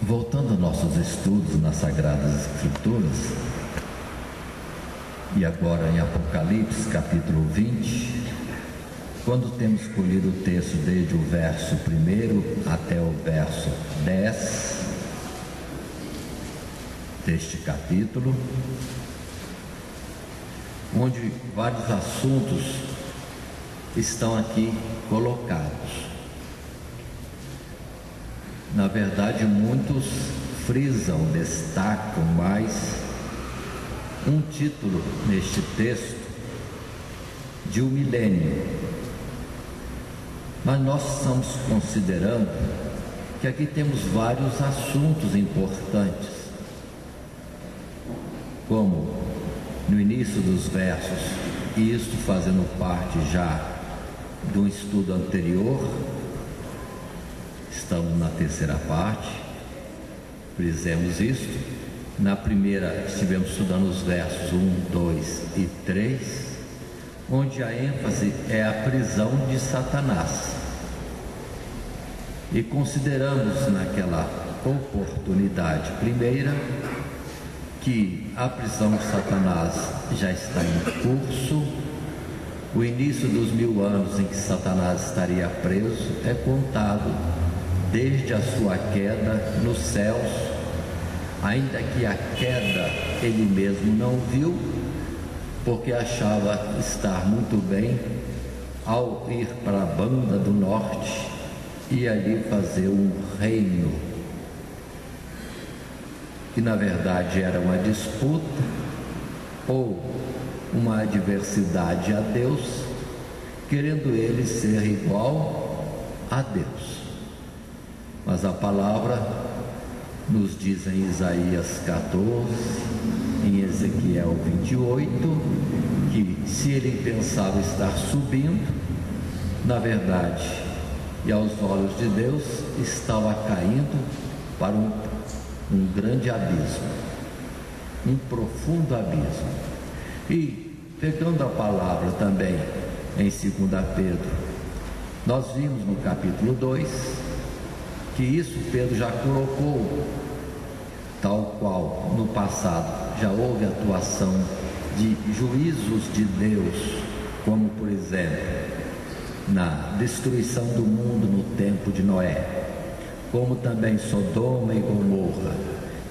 Voltando aos nossos estudos nas Sagradas Escrituras, e agora em Apocalipse, capítulo 20, quando temos escolhido o texto desde o verso 1 até o verso 10 deste capítulo, onde vários assuntos estão aqui colocados. Na verdade, muitos frisam, destacam mais um título neste texto de um milênio. Mas nós estamos considerando que aqui temos vários assuntos importantes, como no início dos versos, e isto fazendo parte já de um estudo anterior. Estamos na terceira parte, frisemos isso. Na primeira estivemos estudando os versos 1, 2 e 3, onde a ênfase é a prisão de Satanás. E consideramos naquela oportunidade primeira que a prisão de Satanás já está em curso. O início dos 1000 anos em que Satanás estaria preso é contado desde a sua queda nos céus, ainda que a queda ele mesmo não viu, porque achava estar muito bem ao ir para a banda do norte e ali fazer um reino, que na verdade era uma disputa ou uma adversidade a Deus, querendo ele ser igual a Deus. Mas a palavra nos diz em Isaías 14, em Ezequiel 28, que se ele pensava estar subindo, na verdade, e aos olhos de Deus, estava caindo para um grande abismo, um profundo abismo. E pegando a palavra também em 2 Pedro, nós vimos no capítulo 2, que isso Pedro já colocou, tal qual no passado já houve atuação de juízos de Deus, como por exemplo na destruição do mundo no tempo de Noé, como também Sodoma e Gomorra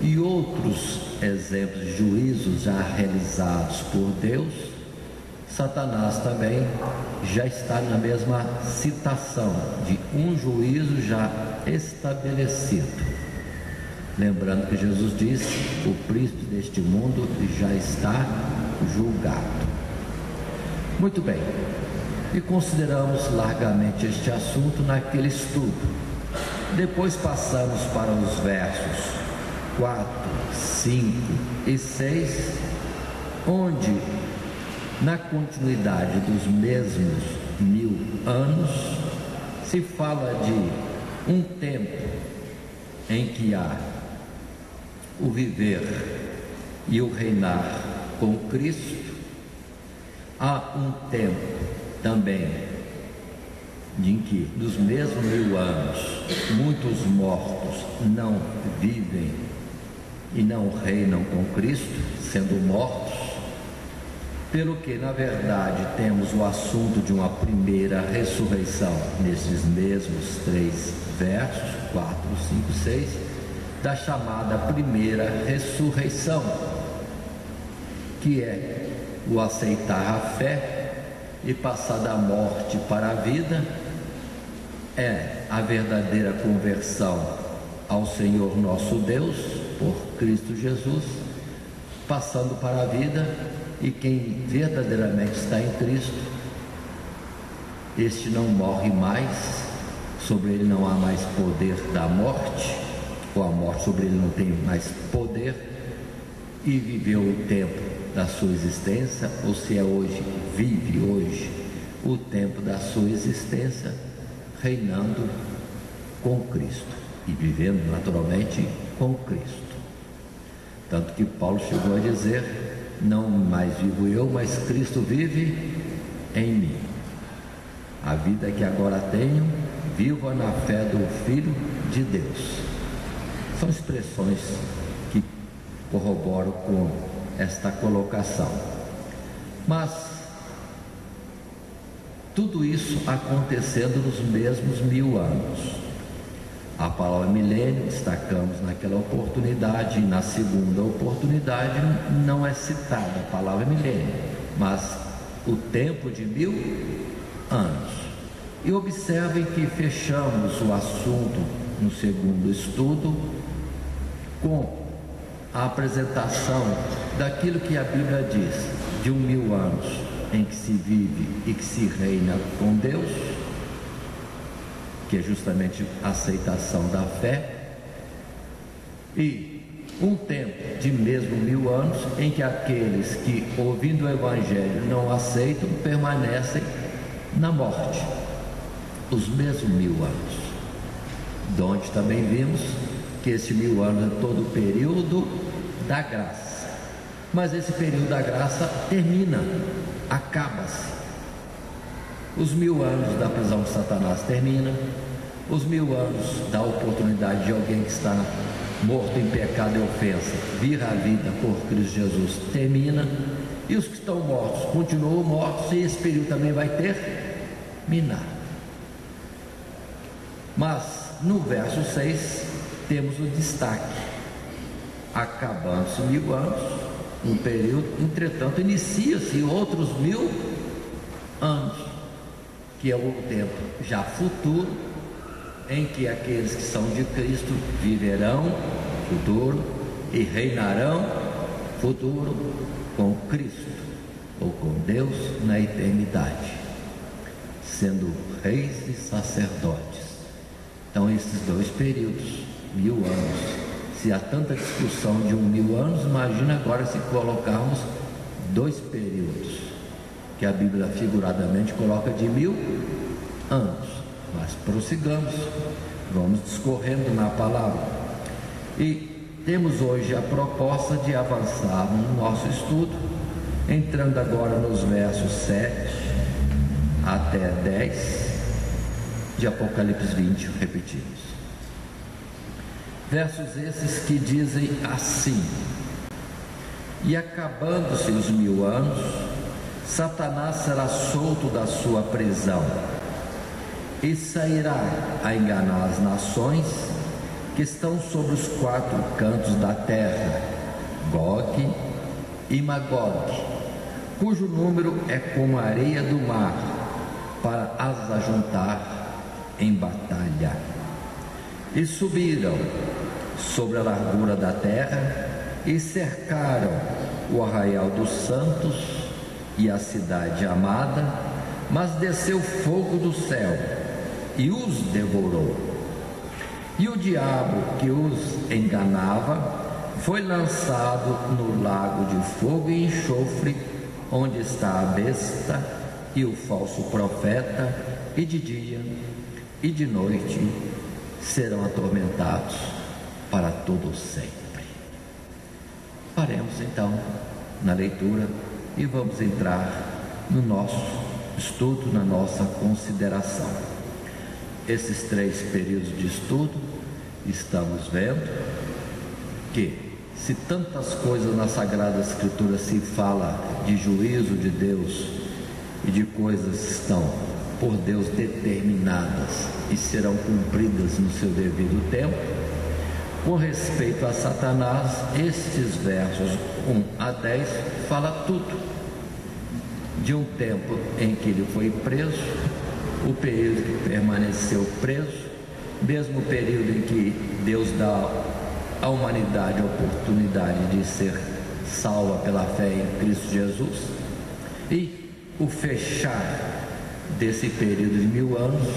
e outros exemplos de juízos já realizados por Deus. Satanás também já está na mesma citação de um juízo já estabelecido. Lembrando que Jesus disse: o príncipe deste mundo já está julgado. Muito bem, e consideramos largamente este assunto naquele estudo. Depois passamos para os versos 4, 5 e 6, onde na continuidade dos mesmos 1000 anos, se fala de um tempo em que há o viver e o reinar com Cristo. Há um tempo também em que, nos mesmos 1000 anos, muitos mortos não vivem e não reinam com Cristo, sendo mortos. Pelo que, na verdade, temos o assunto de uma primeira ressurreição nesses mesmos 3 versos, 4, 5, 6, da chamada primeira ressurreição, que é o aceitar a fé e passar da morte para a vida, é a verdadeira conversão ao Senhor nosso Deus, por Cristo Jesus, passando para a vida. E quem verdadeiramente está em Cristo, este não morre mais, sobre ele não há mais poder da morte, ou a morte sobre ele não tem mais poder, e viveu o tempo da sua existência, ou se é hoje, vive hoje o tempo da sua existência, reinando com Cristo e vivendo naturalmente com Cristo. Tanto que Paulo chegou a dizer: não mais vivo eu, mas Cristo vive em mim. A vida que agora tenho, viva na fé do Filho de Deus. São expressões que corroboram com esta colocação. Mas tudo isso acontecendo nos mesmos 1000 anos. A palavra milênio, destacamos naquela oportunidade, e na segunda oportunidade não é citada a palavra milênio, mas o tempo de 1000 anos. E observem que fechamos o assunto no segundo estudo com a apresentação daquilo que a Bíblia diz, de 1000 anos em que se vive e que se reina com Deus, que é justamente a aceitação da fé, e um tempo de mesmo 1000 anos em que aqueles que, ouvindo o Evangelho, não aceitam, permanecem na morte, os mesmos 1000 anos, de onde também vimos que esse 1000 anos é todo o período da graça, mas esse período da graça termina, acaba-se. Os 1000 anos da prisão de Satanás termina, os 1000 anos da oportunidade de alguém que está morto em pecado e ofensa vir à vida por Cristo Jesus termina, e os que estão mortos continuam mortos, e esse período também vai terminar. Mas no verso 6 temos o destaque: acabando-se 1000 anos, um período, entretanto inicia-se outros 1000 anos, que é o tempo já futuro, em que aqueles que são de Cristo viverão futuro e reinarão futuro com Cristo, ou com Deus na eternidade, sendo reis e sacerdotes. Então esses dois períodos, 1000 anos, se há tanta discussão de 1000 anos, imagina agora se colocarmos dois períodos, que a Bíblia figuradamente coloca de 1000 anos. Mas prossigamos, vamos discorrendo na palavra. E temos hoje a proposta de avançar no nosso estudo, entrando agora nos versos 7 até 10 de Apocalipse 20, repetimos. Versos esses que dizem assim: e acabando-se os 1000 anos, Satanás será solto da sua prisão e sairá a enganar as nações que estão sobre os 4 cantos da terra, Gog e Magog, cujo número é como a areia do mar, para as ajuntar em batalha. E subiram sobre a largura da terra e cercaram o arraial dos santos e a cidade amada, mas desceu fogo do céu e os devorou. E o diabo que os enganava foi lançado no lago de fogo e enxofre, onde está a besta e o falso profeta, e de dia e de noite serão atormentados para todo sempre. Paremos então na leitura e vamos entrar no nosso estudo, na nossa consideração. Esses 3 períodos de estudo, estamos vendo que, se tantas coisas na Sagrada Escritura se fala de juízo de Deus e de coisas que estão por Deus determinadas e serão cumpridas no seu devido tempo, com respeito a Satanás, estes versos 1 a 10 fala tudo de um tempo em que ele foi preso, o período que permaneceu preso, mesmo período em que Deus dá à humanidade a oportunidade de ser salva pela fé em Cristo Jesus, e o fechar desse período de 1000 anos,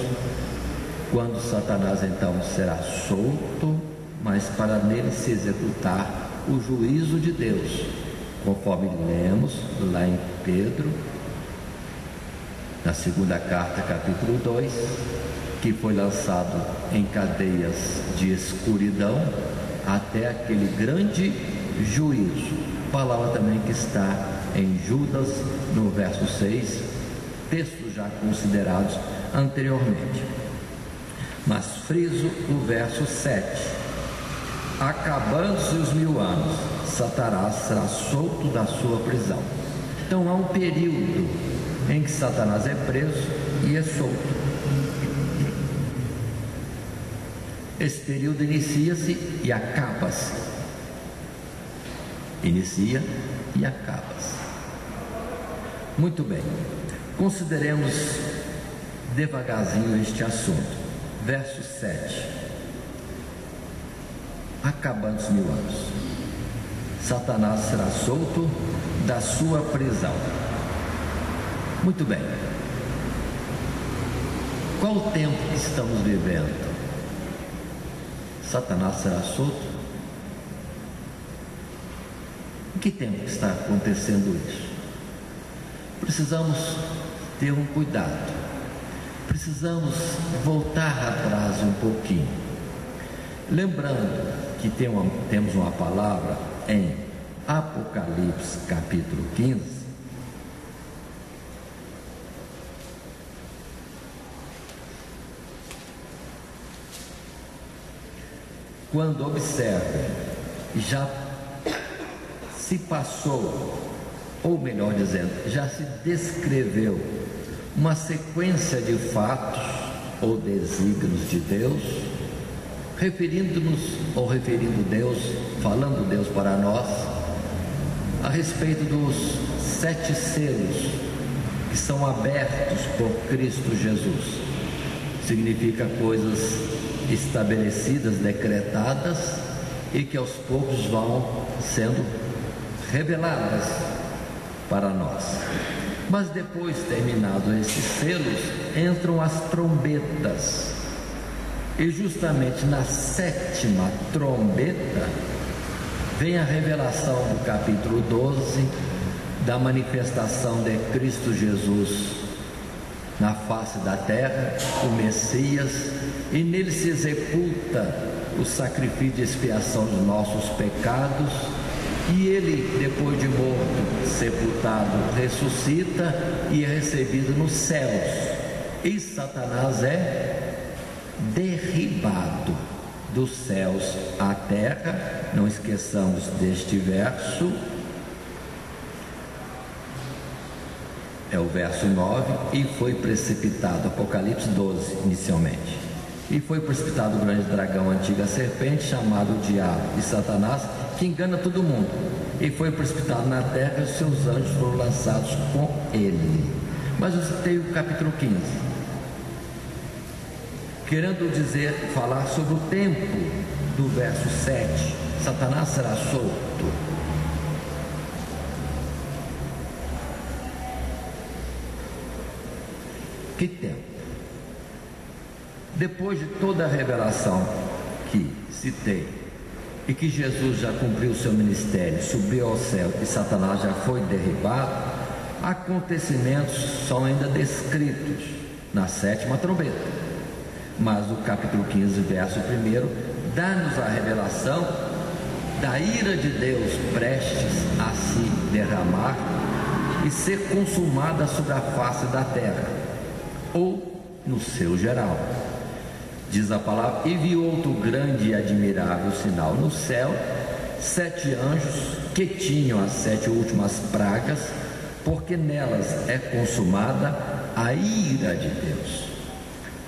quando Satanás então será solto, mas para nele se executar o juízo de Deus, conforme lemos lá em Pedro, na segunda carta, capítulo 2, que foi lançado em cadeias de escuridão até aquele grande juízo. Palavra também que está em Judas, no verso 6, textos já considerados anteriormente. Mas friso o verso 7, Acabando-se os 1000 anos, Satanás será solto da sua prisão. Então há um período em que Satanás é preso e é solto. Esse período inicia-se e acaba-se. Inicia e acaba-se. Muito bem. Consideremos devagarzinho este assunto. Verso 7. Acabando os 1000 anos, Satanás será solto da sua prisão. Muito bem. Qual o tempo que estamos vivendo? Satanás será solto? Em que tempo está acontecendo isso? Precisamos ter um cuidado. Precisamos voltar atrás um pouquinho. Lembrando que temos uma palavra em Apocalipse capítulo 15. Quando observem, já se passou, ou melhor dizendo, já se descreveu uma sequência de fatos ou desígnios de Deus, referindo-nos ou referindo Deus, falando Deus para nós, a respeito dos 7 selos que são abertos por Cristo Jesus. Significa coisas estabelecidas, decretadas e que aos poucos vão sendo reveladas para nós. Mas depois, terminados esses selos, entram as trombetas. E justamente na 7ª trombeta vem a revelação do capítulo 12 da manifestação de Cristo Jesus na face da terra, o Messias, e nele se executa o sacrifício de expiação dos nossos pecados, e ele, depois de morto, sepultado, ressuscita e é recebido nos céus, e Satanás é derribado dos céus à terra. Não esqueçamos deste verso, é o verso 9, e foi precipitado, Apocalipse 12 inicialmente, e foi precipitado o grande dragão, a antiga serpente, chamado Diabo e Satanás, que engana todo mundo, e foi precipitado na terra, e seus anjos foram lançados com ele. Mas eu citei o capítulo 15, querendo dizer, falar sobre o tempo do verso 7, Satanás será solto. Que tempo? Depois de toda a revelação que citei, e que Jesus já cumpriu o seu ministério, subiu ao céu e Satanás já foi derribado, acontecimentos são ainda descritos na 7ª trombeta. Mas o capítulo 15, verso 1, dá-nos a revelação da ira de Deus prestes a se derramar e ser consumada sobre a face da terra, ou no seu geral. Diz a palavra: e vi outro grande e admirável sinal no céu, 7 anjos que tinham as 7 últimas pragas, porque nelas é consumada a ira de Deus.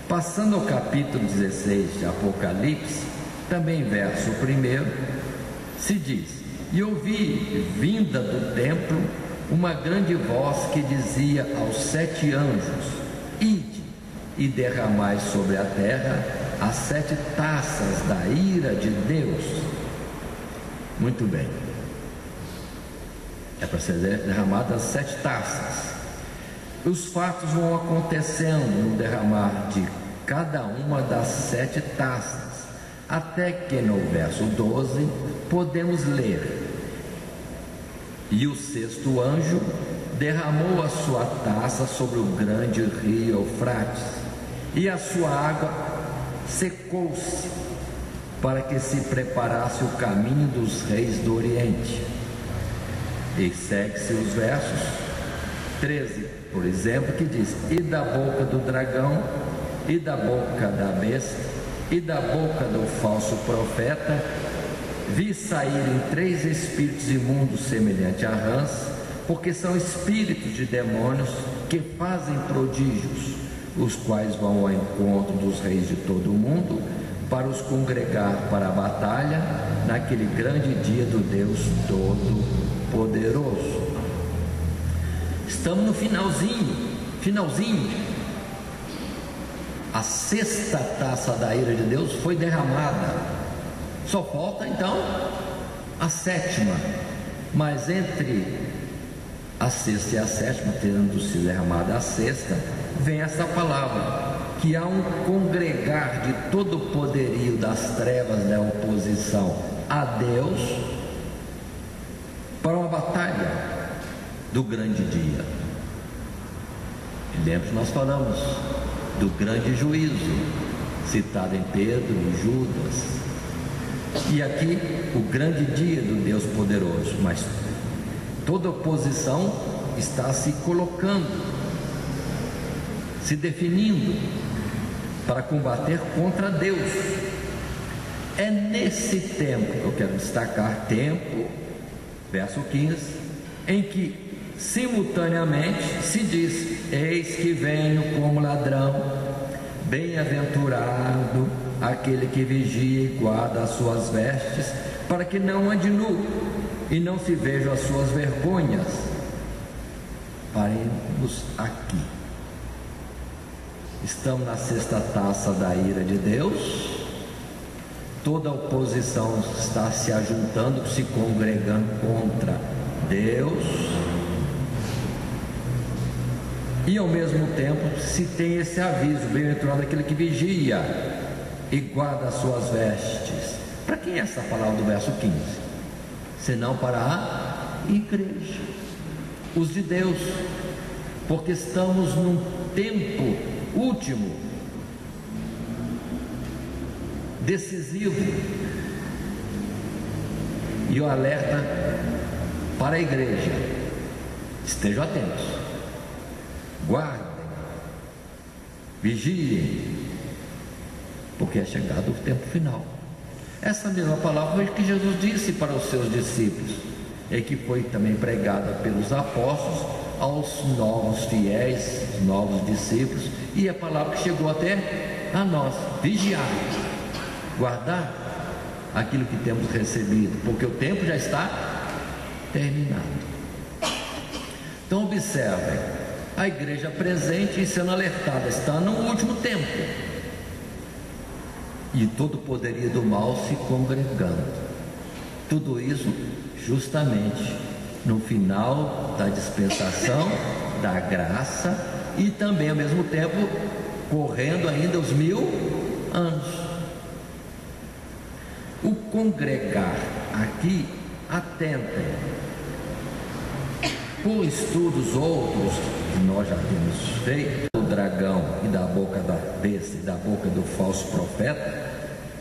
Passando ao capítulo 16 de Apocalipse, também verso 1, se diz: e ouvi vinda do templo uma grande voz que dizia aos 7 anjos: ide e derramai sobre a terra as 7 taças da ira de Deus. Muito bem, é para ser derramadas 7 taças. Os fatos vão acontecendo no derramar de cada uma das 7 taças, até que no verso 12 podemos ler: e o 6º anjo derramou a sua taça sobre o grande rio Eufrates, e a sua água secou-se, para que se preparasse o caminho dos reis do Oriente. E segue-se os versos 13, por exemplo, que diz: e da boca do dragão, e da boca da besta, e da boca do falso profeta, Vi saírem 3 espíritos imundos semelhantes a rãs, porque são espíritos de demônios que fazem prodígios, os quais vão ao encontro dos reis de todo o mundo, para os congregar para a batalha, naquele grande dia do Deus Todo-Poderoso. Estamos no finalzinho. A 6ª taça da ira de Deus foi derramada. Só falta então a 7ª. Mas entre a 6ª e a 7ª, tendo sido derramada a 6ª, vem essa palavra, que há um congregar de todo o poderio das trevas da oposição a Deus para uma batalha do grande dia. E lembra que nós falamos do grande juízo, citado em Pedro e Judas, e aqui o grande dia do Deus poderoso. Mas toda oposição está se colocando, se definindo para combater contra Deus. É nesse tempo que eu quero destacar, tempo, verso 15, em que simultaneamente se diz: eis que venho como ladrão, bem-aventurado aquele que vigia e guarda as suas vestes, para que não ande nu e não se vejam as suas vergonhas. Paremos aqui. Estamos na 6ª taça da ira de Deus. Toda a oposição está se ajuntando, se congregando contra Deus, e ao mesmo tempo se tem esse aviso: bem-aventurado aquele que vigia e guarda as suas vestes. Para quem é essa palavra do verso 15? Senão para a igreja, os de Deus, porque estamos num tempo último, decisivo. E o alerta para a igreja: estejam atentos, guardem, vigiem, porque é chegado o tempo final. Essa mesma palavra foi que Jesus disse para os seus discípulos, e que foi também pregada pelos apóstolos aos novos fiéis, os novos discípulos, e a palavra que chegou até a nós: vigiar, guardar aquilo que temos recebido, porque o tempo já está terminado. Então observem, a igreja presente e sendo alertada, está no último tempo, e todo o poderio do mal se congregando. Tudo isso justamente no final da dispensação da graça, e também ao mesmo tempo correndo ainda os 1000 anos. O congregar aqui, atentem, por estudos outros que nós já temos feito, do dragão e da boca da besta e da boca do falso profeta,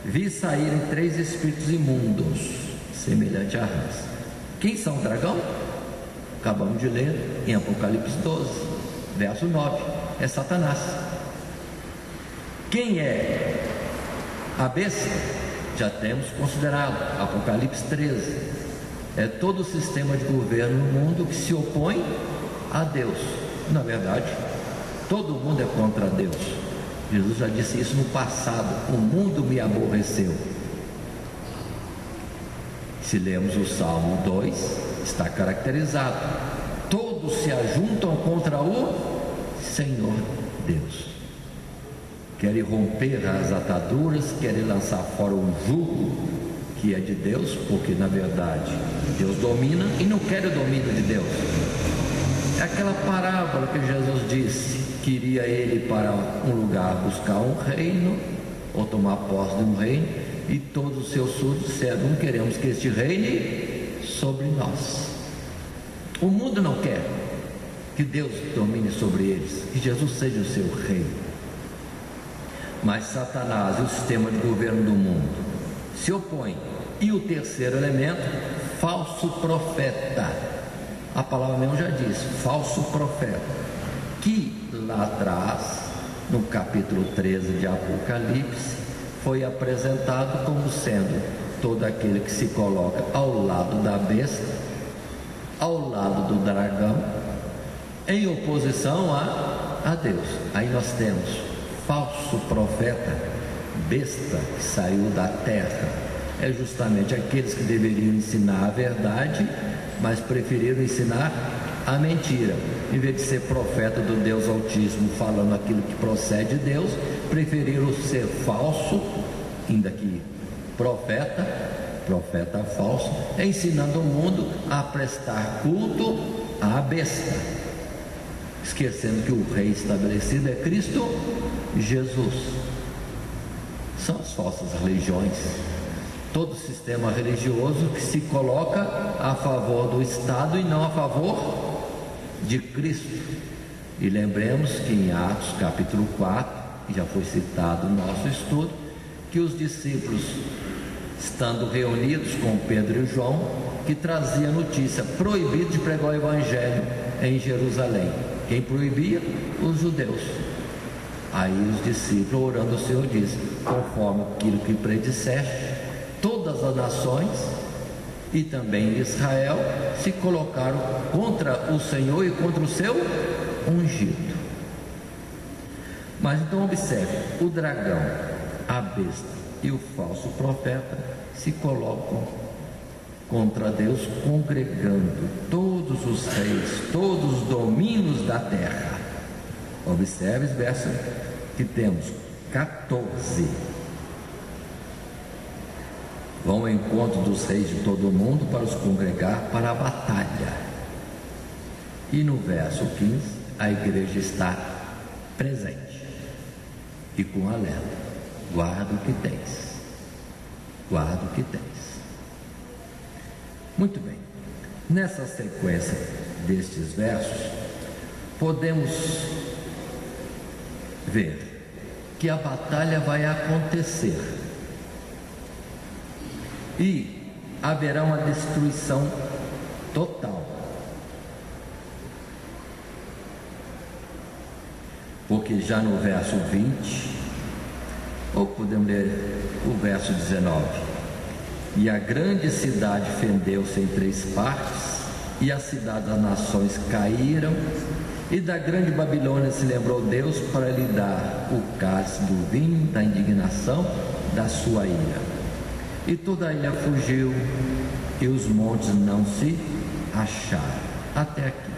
vi saírem 3 espíritos imundos semelhante a rãs. Quem são o dragão? Acabamos de ler em Apocalipse 12, verso 9, é Satanás. Quem é a besta? Já temos considerado, Apocalipse 13, é todo o sistema de governo no mundo que se opõe a Deus. Na verdade, todo mundo é contra Deus. Jesus já disse isso no passado: o mundo me aborreceu. Se lemos o Salmo 2, está caracterizado: todos se ajuntam contra o Senhor Deus. Querem romper as ataduras, querem lançar fora o jugo que é de Deus, porque na verdade Deus domina e não quer o domínio de Deus. É aquela parábola que Jesus disse que iria ele para um lugar buscar um reino, ou tomar posse de um reino, e todos os seus súditos disseram: não queremos que este reine sobre nós. O mundo não quer que Deus domine sobre eles, que Jesus seja o seu rei. Mas Satanás e o sistema de governo do mundo se opõem. E o terceiro elemento, falso profeta. A palavra mesmo já diz, falso profeta, que lá atrás, no capítulo 13 de Apocalipse, foi apresentado como sendo todo aquele que se coloca ao lado da besta, ao lado do dragão, em oposição a Deus. Aí nós temos falso profeta, besta que saiu da terra. É justamente aqueles que deveriam ensinar a verdade, mas preferiram ensinar a mentira. Em vez de ser profeta do Deus Altíssimo, falando aquilo que procede de Deus, preferiram ser falso, ainda que profeta falso, ensinando o mundo a prestar culto à besta, esquecendo que o rei estabelecido é Cristo Jesus. São as falsas religiões, todo sistema religioso que se coloca a favor do Estado e não a favor de Cristo. E lembremos que em Atos capítulo 4, já foi citado no nosso estudo, que os discípulos, estando reunidos com Pedro e João, que trazia a notícia: proibido de pregar o evangelho em Jerusalém. Quem proibia? Os judeus. Aí os discípulos, orando ao Senhor, dizem: conforme aquilo que predisseste, todas as nações e também Israel se colocaram contra o Senhor e contra o seu ungido. Mas então observe, o dragão, a besta e o falso profeta se colocam contra Deus, congregando todos os reis, todos os domínios da terra. Observe os versos que temos 14. Vão ao encontro dos reis de todo o mundo para os congregar para a batalha. E no verso 15, a igreja está presente e com alerta: guarda o que tens, guarda o que tens. Muito bem, nessa sequência destes versos, podemos ver que a batalha vai acontecer e haverá uma destruição total, porque já no verso 20, ou podemos ler o verso 19: e a grande cidade fendeu-se em 3 partes, e a cidade das nações caíram, e da grande Babilônia se lembrou Deus para lhe dar o cálice do vinho da indignação da sua ira. E toda a ilha fugiu, e os montes não se acharam. Até aqui.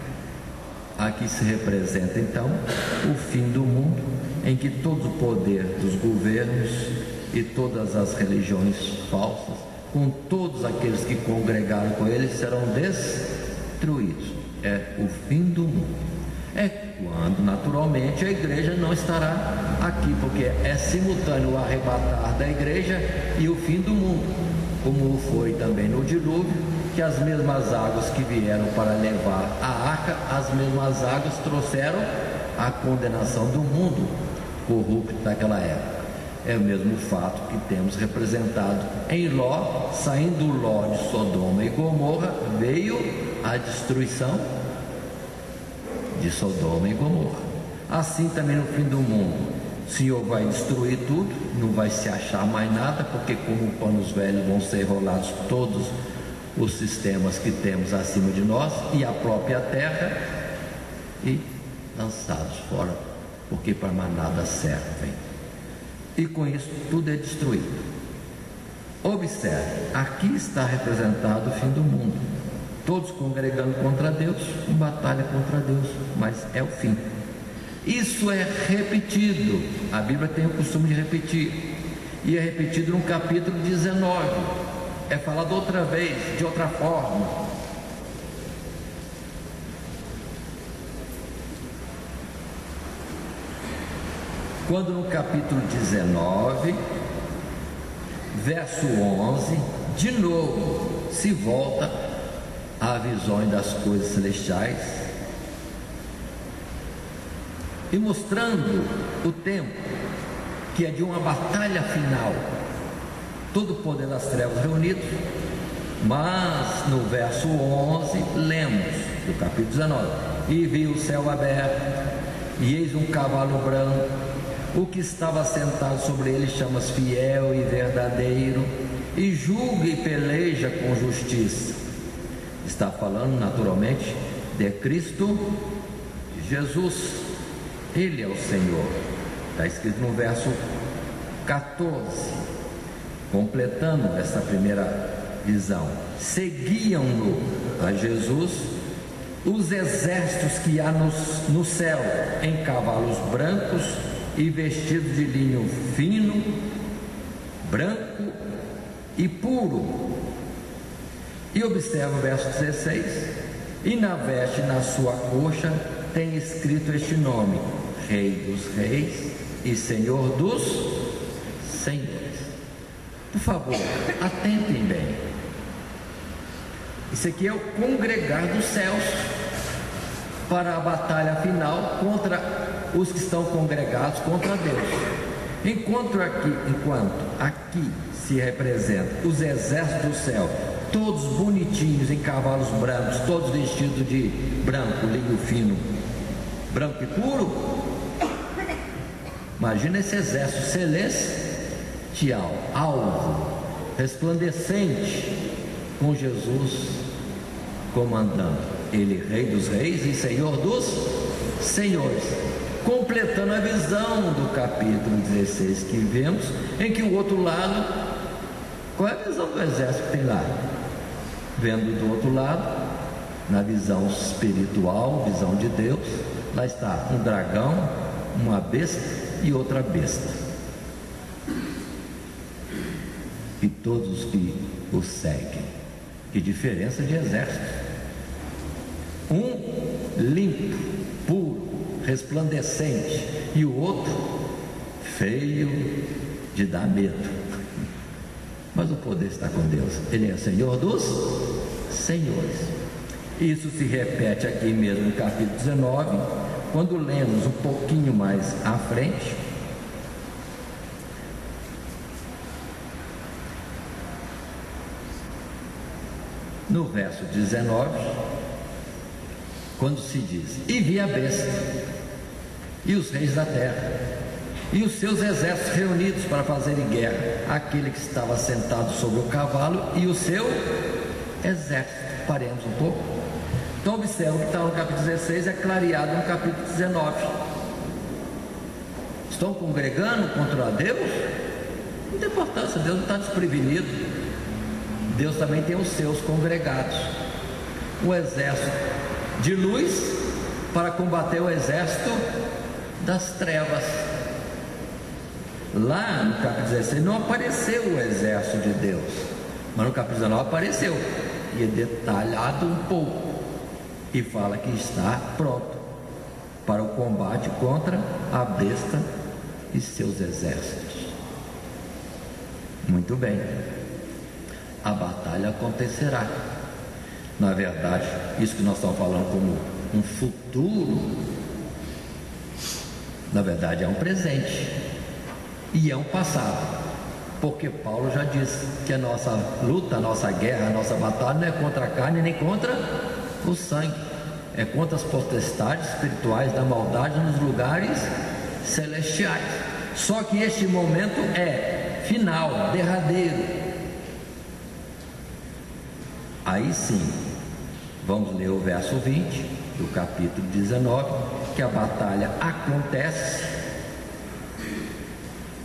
Aqui se representa então o fim do mundo, em que todo o poder dos governos e todas as religiões falsas, com todos aqueles que congregaram com eles, serão destruídos. É o fim do mundo. É quando naturalmente a igreja não estará aqui, porque é simultâneo o arrebatar da igreja e o fim do mundo, como foi também no dilúvio, que as mesmas águas que vieram para levar a arca, as mesmas águas trouxeram a condenação do mundo corrupto daquela época. É o mesmo fato que temos representado em Ló. Saindo Ló de Sodoma e Gomorra, veio a destruição de Sodoma e Gomorra. Assim também no fim do mundo, o Senhor vai destruir tudo, não vai se achar mais nada, porque como panos velhos vão ser rolados todos os sistemas que temos acima de nós e a própria terra, e lançados fora, porque para mais nada servem. E com isso tudo é destruído. Observe, aqui está representado o fim do mundo, todos congregando contra Deus, em batalha contra Deus, mas é o fim. Isso é repetido, a Bíblia tem o costume de repetir, e é repetido no capítulo 19, é falado outra vez, de outra forma. Quando no capítulo 19, verso 11, de novo se volta a visões das coisas celestiais e mostrando o tempo que é de uma batalha final, todo o poder das trevas reunido. Mas no verso 11 lemos do capítulo 19: e vi o céu aberto, e eis um cavalo branco, o que estava sentado sobre ele chama-se Fiel e Verdadeiro, e julga e peleja com justiça. Está falando naturalmente de Cristo Jesus. Ele é o Senhor. Está escrito no verso 14, completando essa primeira visão. Seguiam-no, a Jesus, os exércitos que há no céu, em cavalos brancos e vestidos de linho fino, branco e puro. E observa o verso 16: e na veste, na sua coxa, tem escrito este nome: Rei dos Reis e Senhor dos Senhores. Por favor, atentem bem. Isso aqui é o congregar dos céus para a batalha final contra os que estão congregados contra Deus. Enquanto aqui se representa os exércitos do céu, todos bonitinhos em cavalos brancos, todos vestidos de branco, linho fino, branco e puro. Imagina esse exército celestial, alvo, resplandecente, com Jesus comandando. Ele, Rei dos Reis e Senhor dos Senhores, completando a visão do capítulo 16 que vemos, em que o outro lado, qual é a visão do exército que tem lá? Vendo do outro lado, na visão espiritual, visão de Deus, lá está um dragão, uma besta e outra besta, e todos que o seguem. Que diferença de exército! Um limpo, puro, resplandecente, e o outro feio de dar medo. Mas o poder está com Deus. Ele é Senhor dos Senhores. Isso se repete aqui mesmo no capítulo 19, quando lemos um pouquinho mais à frente. No verso 19, quando se diz: e vi a besta e os reis da terra e os seus exércitos reunidos para fazerem guerra, aquele que estava sentado sobre o cavalo e o seu exército. Paremos um pouco. Então observa o que está no capítulo 16 é clareado no capítulo 19. Estão congregando contra Deus? Não tem importância, Deus não está desprevenido. Deus também tem os seus congregados, o exército de luz para combater o exército das trevas. Lá no capítulo 16 não apareceu o exército de Deus, mas no capítulo 19 apareceu, e é detalhado um pouco, e fala que está pronto para o combate contra a besta e seus exércitos. Muito bem. A batalha acontecerá. Na verdade, isso que nós estamos falando como um futuro, na verdade é um presente e é um passado, porque Paulo já disse que a nossa luta, a nossa guerra, a nossa batalha não é contra a carne nem contra o sangue, é contra as potestades espirituais da maldade nos lugares celestiais. Só que este momento é final, derradeiro. Aí sim, vamos ler o verso 20 do capítulo 19, que a batalha acontece,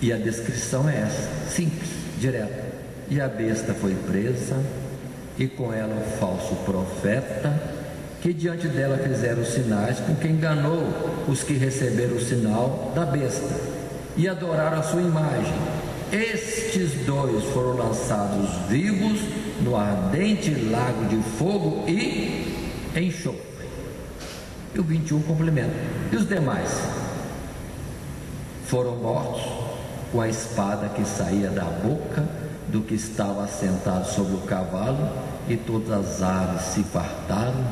e a descrição é essa, simples, direta. E a besta foi presa, e com ela o falso profeta, que diante dela fizeram sinais, com que enganou os que receberam o sinal da besta, e adoraram a sua imagem. Estes dois foram lançados vivos no ardente lago de fogo e enxofre. E o 21 complementa: e os demais foram mortos com a espada que saía da boca do que estava assentado sobre o cavalo, e todas as aves se fartaram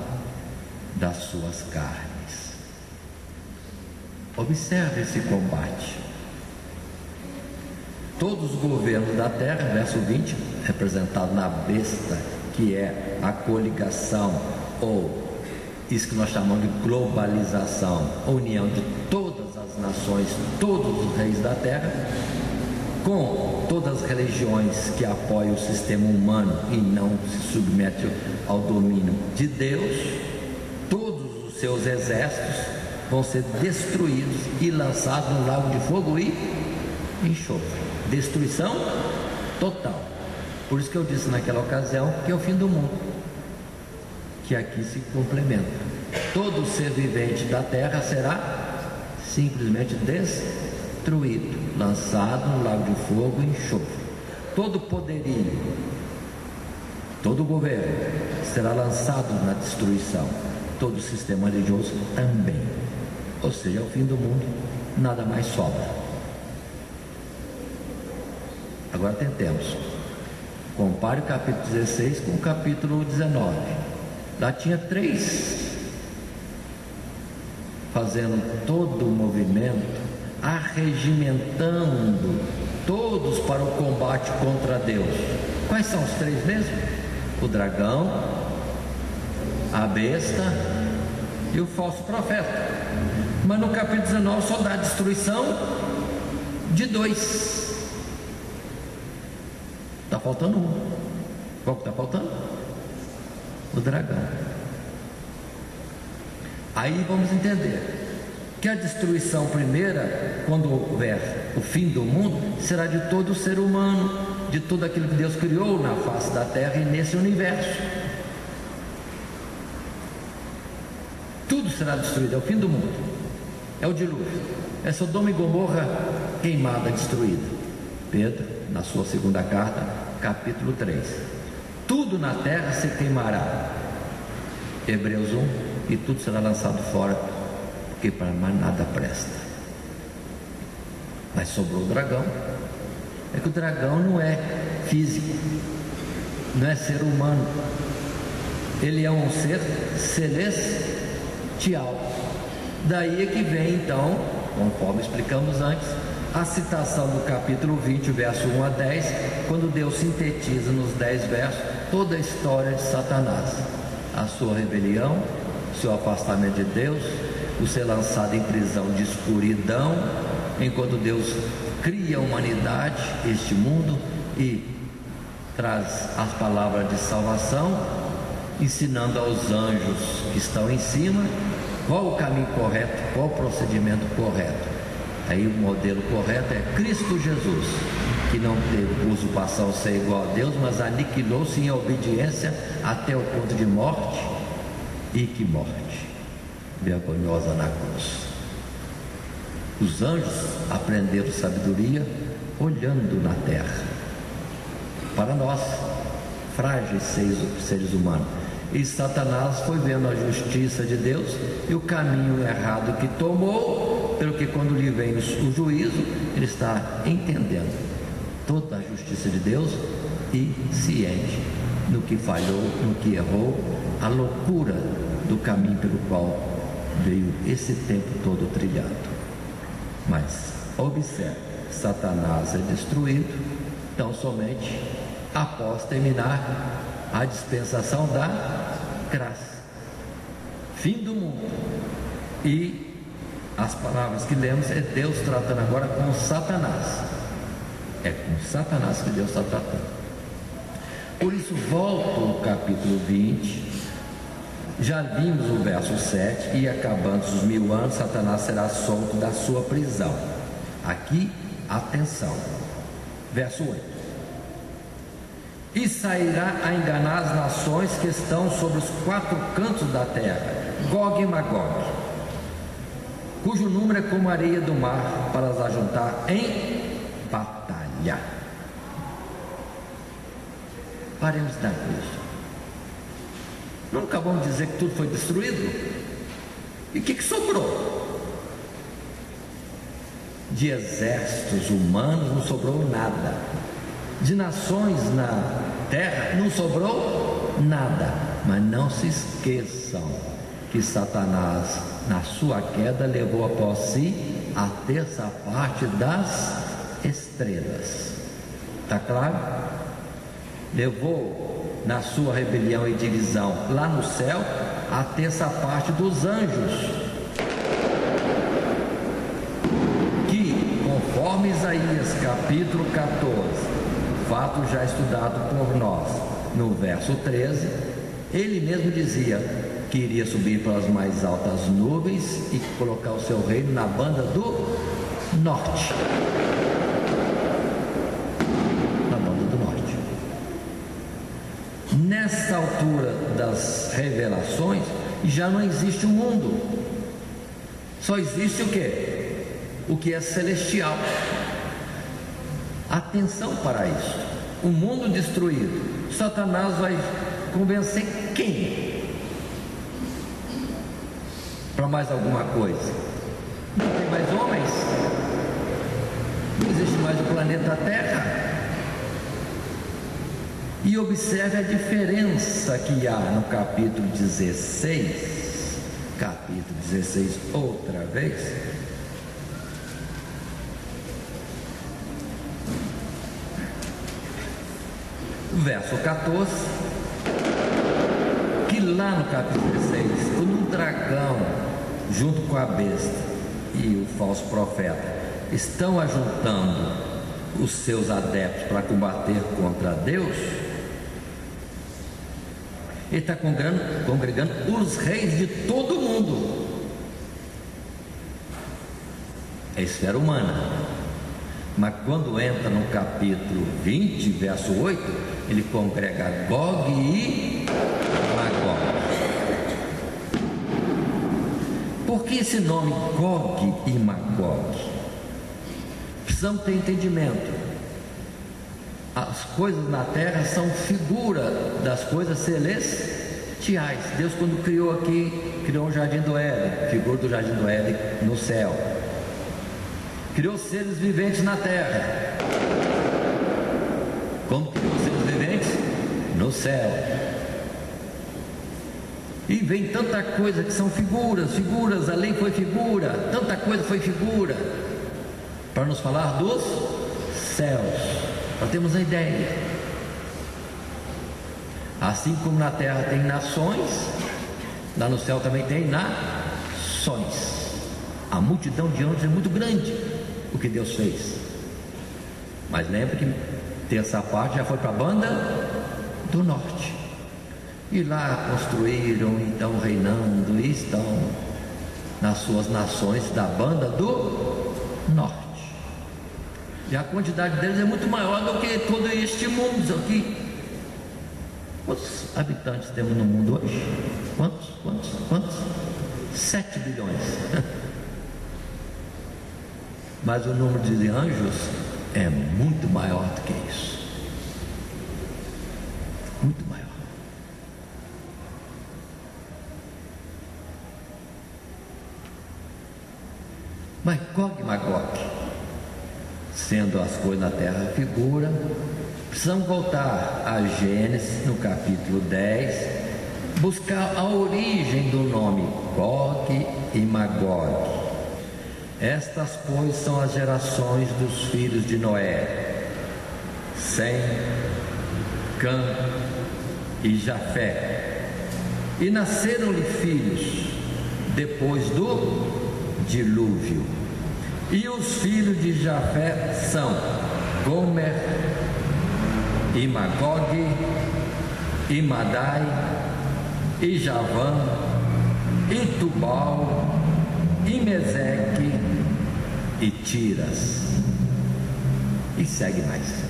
das suas carnes. Observe esse combate. Todos os governos da terra, verso 20, representado na besta, que é a coligação, ou isso que nós chamamos de globalização, a união de todas as nações, todos os reis da terra, com todas as religiões que apoiam o sistema humano e não se submetem ao domínio de Deus, todos os seus exércitos vão ser destruídos e lançados no lago de fogo e enxofre. Destruição total. Por isso que eu disse naquela ocasião que é o fim do mundo, que aqui se complementa. Todo ser vivente da terra será simplesmente destruído, lançado no lago de fogo e enxofre. Todo poderio, todo governo será lançado na destruição. Todo sistema religioso também. Ou seja, é o fim do mundo, nada mais sobra. Agora tentemos. Compare o capítulo 16 com o capítulo 19. Lá tinha 3 fazendo todo o movimento, arregimentando todos para o combate contra Deus. Quais são os 3 mesmo? O dragão, a besta e o falso profeta. Mas no capítulo 19 só dá a destruição de 2. Está faltando um. Qual que está faltando? O dragão. Aí vamos entender que a destruição primeira, quando houver o fim do mundo, será de todo ser humano, de tudo aquilo que Deus criou na face da terra e nesse universo. Tudo será destruído, é o fim do mundo, é o dilúvio, é Sodoma e Gomorra queimada, destruída. Pedro, na sua segunda carta, capítulo 3. Tudo na terra se queimará. Hebreus 1, e tudo será lançado fora, porque para mais nada presta. Mas sobrou o dragão. É que o dragão não é físico, não é ser humano, ele é um ser celestial. Daí é que vem então, conforme explicamos antes, a citação do capítulo 20, verso 1 a 10, quando Deus sintetiza nos 10 versos toda a história de Satanás, a sua rebelião, seu afastamento de Deus, o ser lançado em prisão de escuridão, enquanto Deus cria a humanidade, este mundo, e traz as palavras de salvação, ensinando aos anjos que estão em cima qual o caminho correto, qual o procedimento correto. Aí o modelo correto é Cristo Jesus, que não teve usurpação ser igual a Deus, mas aniquilou-se em obediência até o ponto de morte. E que morte vergonhosa na cruz. Os anjos aprenderam sabedoria olhando na terra. Para nós, frágeis seres humanos. E Satanás foi vendo a justiça de Deus e o caminho errado que tomou, pelo que quando lhe vem o juízo, ele está entendendo toda a justiça de Deus e ciente no que falhou, no que errou, a loucura do caminho pelo qual veio esse tempo todo trilhado. Mas observe, Satanás é destruído tão somente após terminar a dispensação da graça, fim do mundo. E as palavras que lemos é Deus tratando agora com Satanás. É com Satanás que Deus está tratando. Por isso volto ao capítulo 20. Já vimos o verso 7, e acabando os 1000 anos, Satanás será solto da sua prisão. Aqui, atenção, verso 8. E sairá a enganar as nações que estão sobre os 4 cantos da terra, Gog e Magog, cujo número é como a areia do mar, para as ajuntar em batalha. Paremos na cruz. Não acabamos de dizer que tudo foi destruído? E o que sobrou? De exércitos humanos não sobrou nada. De nações na terra não sobrou nada. Mas não se esqueçam que Satanás, na sua queda, levou após si a terça parte das estrelas. Está claro? Levou na sua rebelião e divisão lá no céu a terça parte dos anjos, que conforme conforme Isaías capítulo 14, fato já estudado por nós, no verso 13, ele mesmo dizia que iria subir para as mais altas nuvens e colocar o seu reino na banda do norte. Na banda do norte. Nessa altura das revelações, já não existe o mundo. Só existe o quê? O que é celestial. Atenção para isso. O mundo destruído. Satanás vai convencer quem? Para mais alguma coisa? Não tem mais homens? Não existe mais o planeta Terra? E observe a diferença que há no capítulo 16, outra vez. Verso 14, que lá no capítulo 16, quando o dragão, junto com a besta e o falso profeta, estão ajuntando os seus adeptos para combater contra Deus, ele está congregando os reis de todo o mundo. É esfera humana. Mas quando entra no capítulo 20, verso 8, ele congrega Gog e Magog. Por que esse nome Gog e Magog? Precisamos ter entendimento. As coisas na terra são figura das coisas celestiais. Deus, quando criou aqui, criou um jardim do Éden, figura do jardim do Éden no céu. Criou seres viventes na terra. Como criou seres viventes? No céu. E vem tanta coisa que são figuras, a lei foi figura, tanta coisa foi figura, para nos falar dos céus. Nós temos a ideia. Assim como na terra tem nações, lá no céu também tem nações. A multidão de anjos é muito grande, o que Deus fez. Mas lembre que terça parte já foi para a banda do norte. E lá construíram, então reinando, e estão nas suas nações da banda do norte. E a quantidade deles é muito maior do que todo este mundo aqui. Quantos habitantes temos no mundo hoje? Quantos? 7 bilhões. Mas o número de anjos é muito maior do que isso. Muito maior. Mas Gog e Magog, sendo as coisas na terra figura, precisamos voltar a Gênesis no capítulo 10, buscar a origem do nome Gog e Magog. Estas, pois, são as gerações dos filhos de Noé: Sem, Cã e Jafé. E nasceram-lhe filhos depois do dilúvio. E os filhos de Jafé são Gomer, e Magog, e Madai, e Javã, e Tubal, e Meseque, e Tiras. E segue mais.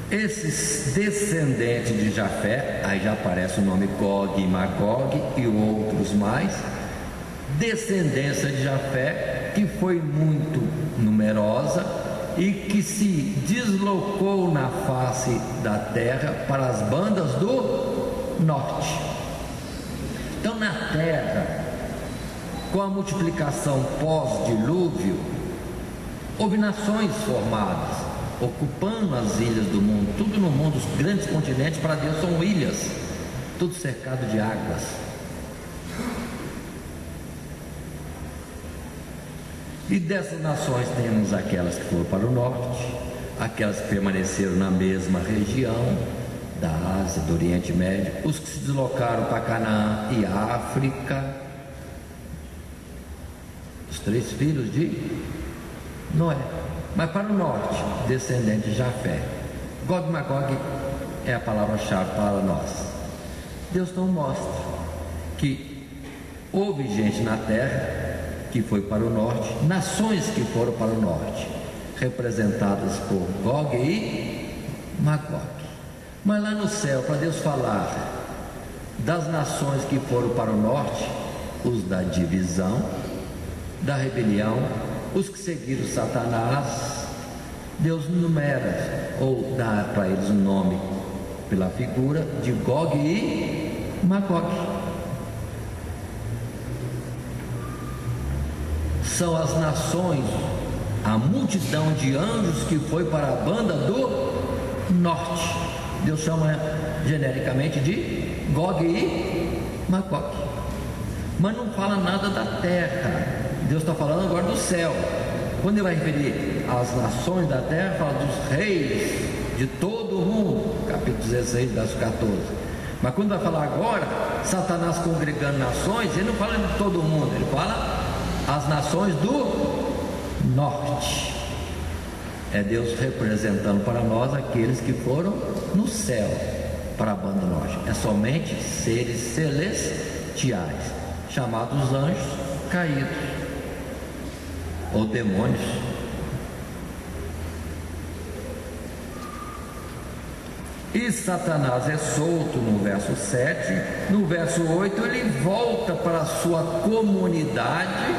Esses descendentes de Jafé, aí já aparece o nome Gog e Magog e outros mais. Descendência de Jafé, que foi muito numerosa e que se deslocou na face da terra para as bandas do norte. Então, na terra, com a multiplicação pós-dilúvio, houve nações formadas, ocupando as ilhas do mundo. Tudo no mundo, os grandes continentes para Deus são ilhas, tudo cercado de águas. E dessas nações temos aquelas que foram para o norte, aquelas que permaneceram na mesma região da Ásia, do Oriente Médio, os que se deslocaram para Canaã e África, os 3 filhos de Noé. Mas para o norte, descendente de Jafé. Gog e Magog é a palavra-chave para nós. Deus não mostra que houve gente na terra que foi para o norte, nações que foram para o norte, representadas por Gog e Magog. Mas lá no céu, para Deus falar das nações que foram para o norte, os da divisão, da rebelião, os que seguiram Satanás, Deus numera ou dá para eles o nome pela figura de Gog e Magog. São as nações, a multidão de anjos que foi para a banda do norte. Deus chama genericamente de Gog e Magog, mas não fala nada da terra. Deus está falando agora do céu. Quando ele vai referir às nações da terra, fala dos reis de todo o mundo, capítulo 16, verso 14. Mas quando vai falar agora, Satanás congregando nações, ele não fala de todo mundo, ele fala as nações do norte. É Deus representando para nós aqueles que foram no céu para a banda norte. É somente seres celestiais, chamados anjos caídos ou demônios. E Satanás é solto no verso 7. No verso 8 ele volta para a sua comunidade,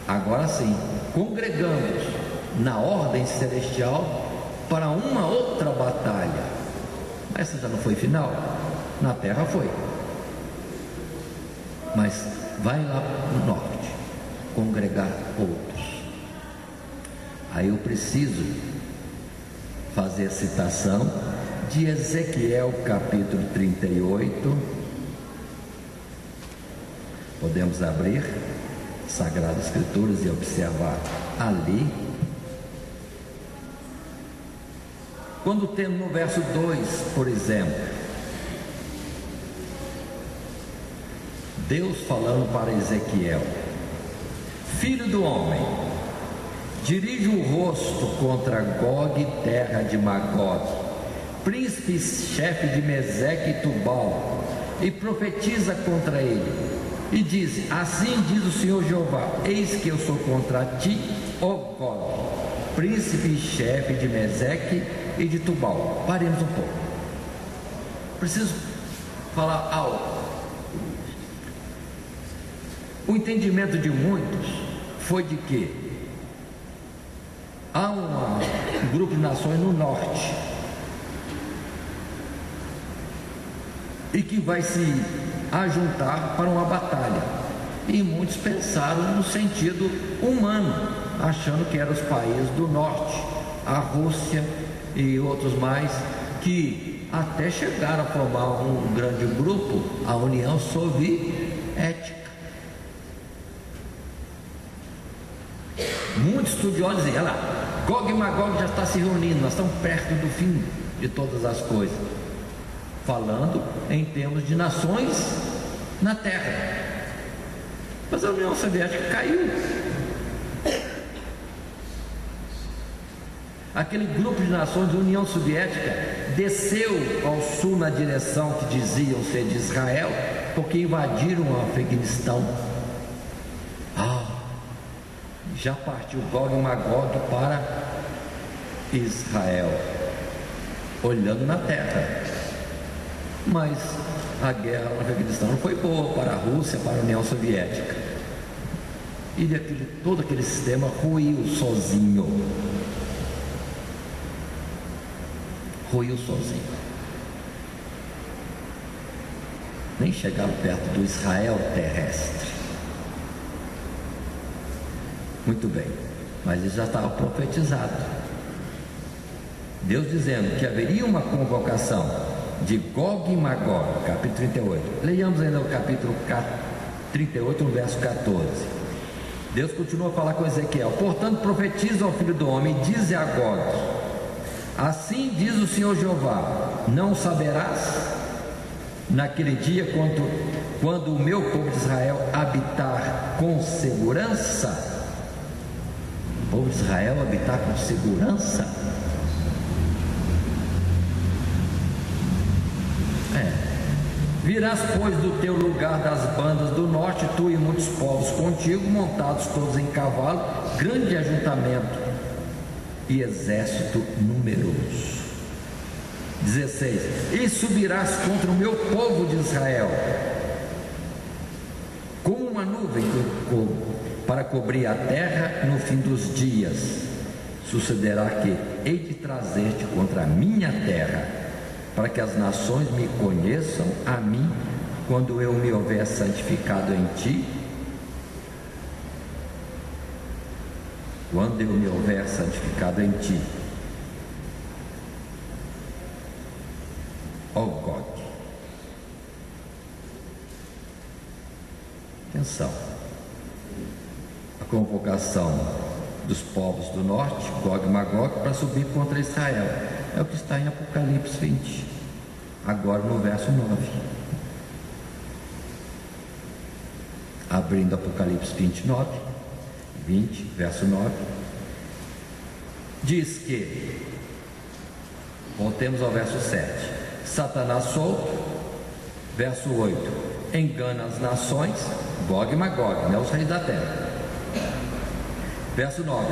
agora sim, congregando na ordem celestial para uma outra batalha. Essa já não foi final, na terra foi, mas vai lá no norte congregar outros. Aí eu preciso fazer a citação de Ezequiel capítulo 38. Podemos abrir Sagradas Escrituras e observar ali, quando temos no verso 2, por exemplo, Deus falando para Ezequiel: filho do homem, dirige o rosto contra Gog, terra de Magog, príncipe chefe de Meseque e Tubal, e profetiza contra ele, e diz: assim diz o Senhor Jeová, eis que eu sou contra ti, ó Gog, príncipe chefe de Meseque e de Tubal. Paremos um pouco, preciso falar algo. O entendimento de muitos foi de que há um grupo de nações no norte e que vai se ajuntar para uma batalha, e muitos pensaram no sentido humano, achando que eram os países do norte, a Rússia e outros mais, que até chegaram a formar um grande grupo, a União Soviética. Muitos estudiosos dizem: olha lá, Gog e Magog já está se reunindo, nós estamos perto do fim de todas as coisas, falando em termos de nações na terra. Mas a União Soviética caiu. Aquele grupo de nações da União Soviética desceu ao sul na direção que diziam ser de Israel, porque invadiram o Afeganistão. Já partiu Gog e Magog para Israel, olhando na terra. Mas a guerra no Afeganistão não foi boa para a Rússia, para a União Soviética, e todo aquele sistema ruiu sozinho. Nem chegaram perto do Israel terrestre. Muito bem, mas ele já estava profetizado, Deus dizendo que haveria uma convocação de Gog e Magog, capítulo 38. Leiamos ainda o capítulo 38, no verso 14. Deus continua a falar com Ezequiel: portanto profetiza ao filho do homem, e dize a Gog: assim diz o Senhor Jeová, não saberás naquele dia quando o meu povo de Israel habitar com segurança. O povo de Israel habitar com segurança? Virás, pois, do teu lugar das bandas do norte, tu e muitos povos contigo, montados todos em cavalo, grande ajuntamento e exército numeroso. 16: E subirás contra o meu povo de Israel, como uma nuvem para cobrir a terra no fim dos dias. Sucederá que hei de trazer-te contra a minha terra, para que as nações me conheçam a mim, quando eu me houver santificado em ti. Quando eu me houver santificado em ti, ó Gog. Atenção, a convocação dos povos do norte, Gog e Magog, para subir contra Israel, é o que está em Apocalipse 20, agora no verso 9. Abrindo Apocalipse 20, verso 9, diz que, voltemos ao verso 7, Satanás solto, verso 8, engana as nações, Gog e Magog, os reis da terra. Verso 9,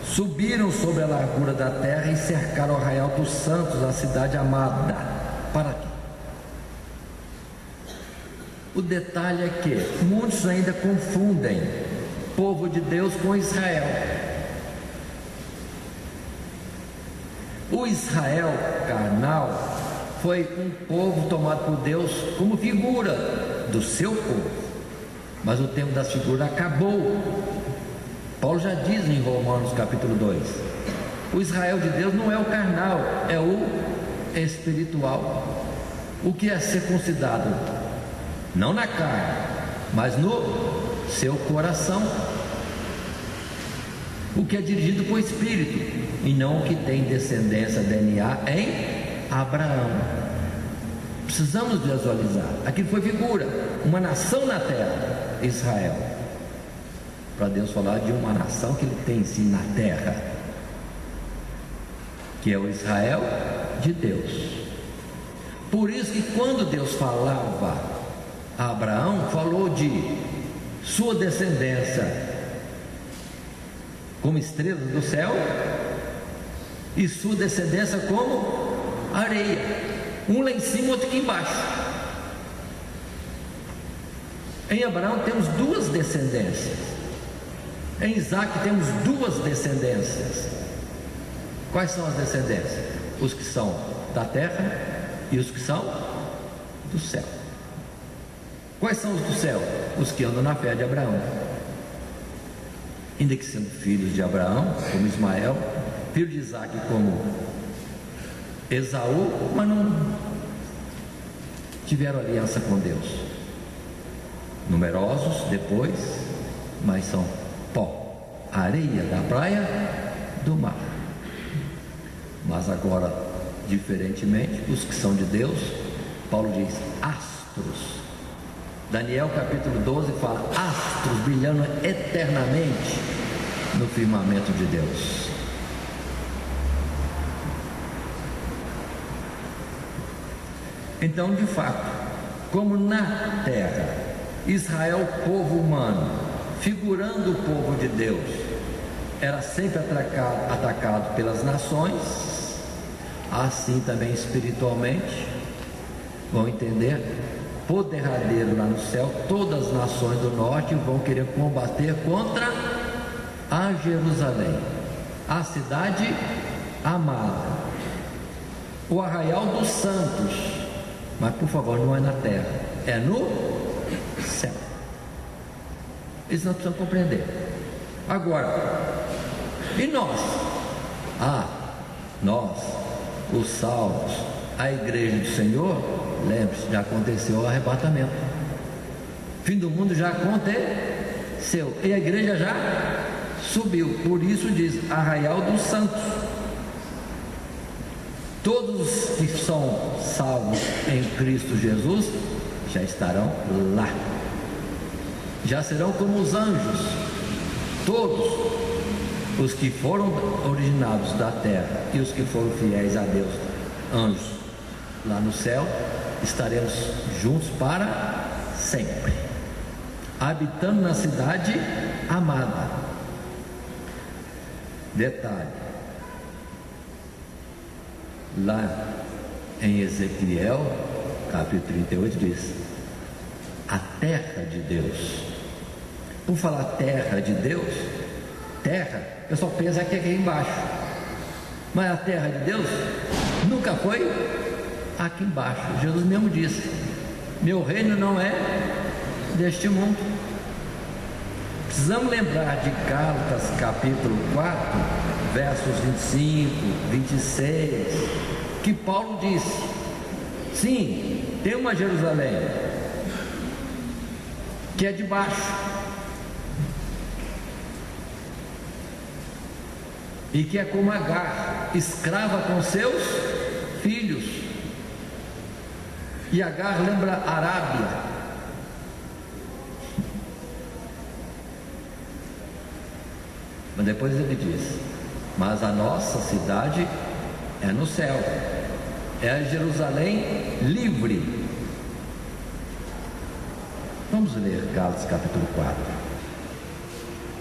subiram sobre a largura da terra e cercaram o arraial dos santos, a cidade amada. Para quê? O detalhe é que muitos ainda confundem povo de Deus com Israel. O Israel carnal foi um povo tomado por Deus como figura do seu povo, mas o tempo das figuras acabou. Paulo já diz em Romanos capítulo 2: o Israel de Deus não é o carnal, é o espiritual. O que é circuncidado? Não na carne, mas no seu coração. O que é dirigido por espírito, e não o que tem descendência, DNA em Abraão. Precisamos visualizar. Aquilo foi figura, uma nação na terra, Israel, para Deus falar de uma nação que ele tem em si na terra, que é o Israel de Deus. Por isso que quando Deus falava a Abraão, falou de sua descendência como estrelas do céu e sua descendência como areia, um lá em cima, outro aqui embaixo. Em Abraão temos duas descendências, em Isaac temos duas descendências. Quais são as descendências? Os que são da terra e os que são do céu. Quais são os do céu? Os que andam na fé de Abraão, ainda que sendo filhos de Abraão, como Ismael, filho de Isaac como Esaú, mas não tiveram aliança com Deus. Numerosos depois, mas são pó, areia da praia, do mar. Mas agora, diferentemente, os que são de Deus, Paulo diz astros. Daniel capítulo 12 fala astros brilhando eternamente no firmamento de Deus. Então, de fato, como na terra Israel, povo humano, figurando o povo de Deus, era sempre atacado pelas nações, assim também espiritualmente, vão entender, por derradeiro lá no céu, todas as nações do norte vão querer combater contra a Jerusalém, a cidade amada, o arraial dos santos. Mas por favor, não é na terra, é no céu. Isso nós precisamos compreender. Agora, e nós? Nós, os salvos, a igreja do Senhor, lembre-se, já aconteceu o arrebatamento. Fim do mundo já aconteceu. E a igreja já subiu. Por isso diz arraial dos santos. Todos que são salvos em Cristo Jesus já estarão lá. Já serão como os anjos, todos os que foram originados da terra e os que foram fiéis a Deus, anjos, lá no céu, estaremos juntos para sempre, habitando na cidade amada. Detalhe, lá em Ezequiel capítulo 38 diz: a terra de Deus. Por falar terra de Deus, terra, o pessoal pensa que é aqui embaixo, mas a terra de Deus nunca foi aqui embaixo. Jesus mesmo disse: meu reino não é deste mundo. Precisamos lembrar de Gálatas capítulo 4, versos 25, 26, que Paulo disse: sim, tem uma Jerusalém que é de baixo, e que é como Agar, escrava com seus filhos. E Agar lembra a Arábia. Mas depois ele diz: mas a nossa cidade é no céu, é a Jerusalém livre. Vamos ler Gálatas capítulo 4.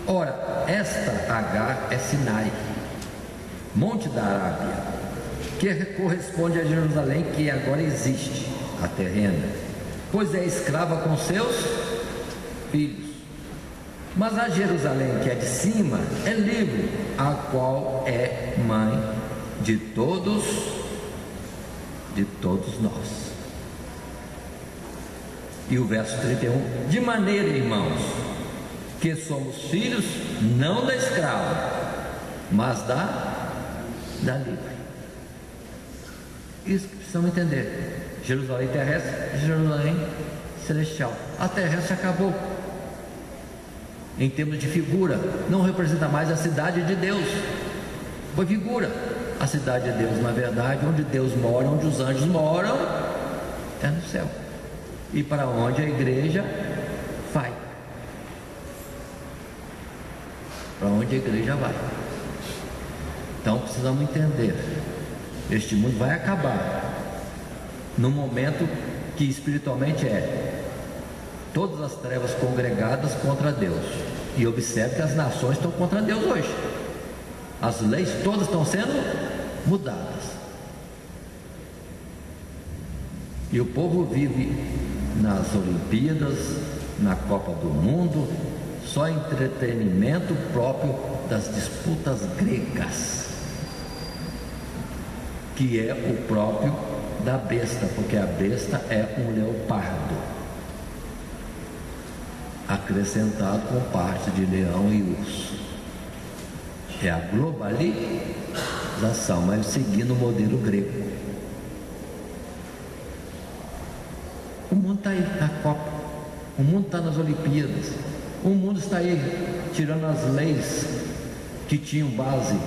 Ora, esta Agar é Sinai, monte da Arábia, que corresponde a Jerusalém, que agora existe, a terrena, pois é escrava com seus filhos. Mas a Jerusalém que é de cima é livre, a qual é mãe de todos nós. E o verso 31: de maneira, irmãos, que somos filhos não da escrava, mas da livre. Isso que precisamos entender. Jerusalém terrestre, Jerusalém celestial. A terrestre acabou. Em termos de figura, não representa mais a cidade de Deus. Foi figura. A cidade de Deus, na verdade, onde Deus mora, onde os anjos moram, é no céu. E para onde a igreja vai. Para onde a igreja vai. Então precisamos entender: este mundo vai acabar no momento que espiritualmente todas as trevas congregadas contra Deus. E observe que as nações estão contra Deus hoje. As leis todas estão sendo mudadas. E o povo vive nas Olimpíadas, na Copa do Mundo, só entretenimento próprio das disputas gregas, que é o próprio da besta, porque a besta é um leopardo acrescentado com parte de leão e urso. É a globalização, mas seguindo o modelo grego. O mundo está aí na Copa, o mundo está nas Olimpíadas, o mundo está aí tirando as leis que tinham base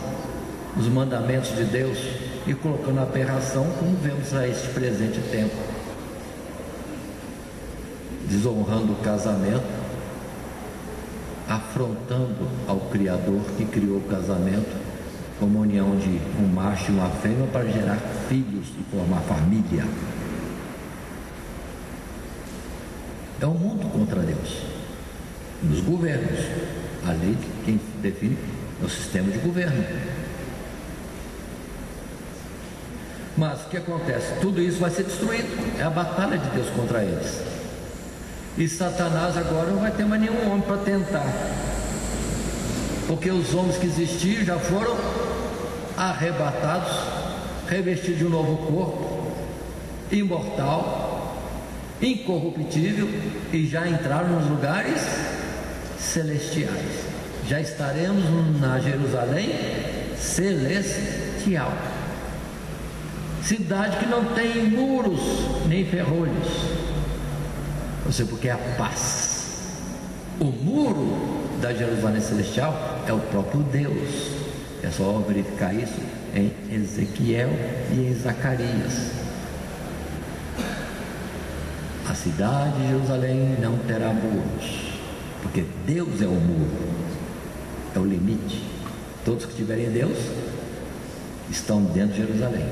nos mandamentos de Deus e colocando a aberração, como vemos a este presente tempo, desonrando o casamento, afrontando ao Criador que criou o casamento como união de um macho e uma fêmea para gerar filhos e formar família. É o mundo contra Deus. Nos governos, a lei, quem define é o sistema de governo. Mas o que acontece? Tudo isso vai ser destruído. É a batalha de Deus contra eles. E Satanás agora não vai ter mais nenhum homem para tentar, porque os homens que existiam já foram arrebatados, revestidos de um novo corpo, imortal, incorruptível, e já entraram nos lugares celestiais. Já estaremos na Jerusalém celestial, cidade que não tem muros nem ferrolhos. Porque é a paz. O muro da Jerusalém celestial é o próprio Deus. É só verificar isso em Ezequiel e em Zacarias. A cidade de Jerusalém não terá muros, porque Deus é o muro, é o limite. Todos que tiverem Deus estão dentro de Jerusalém.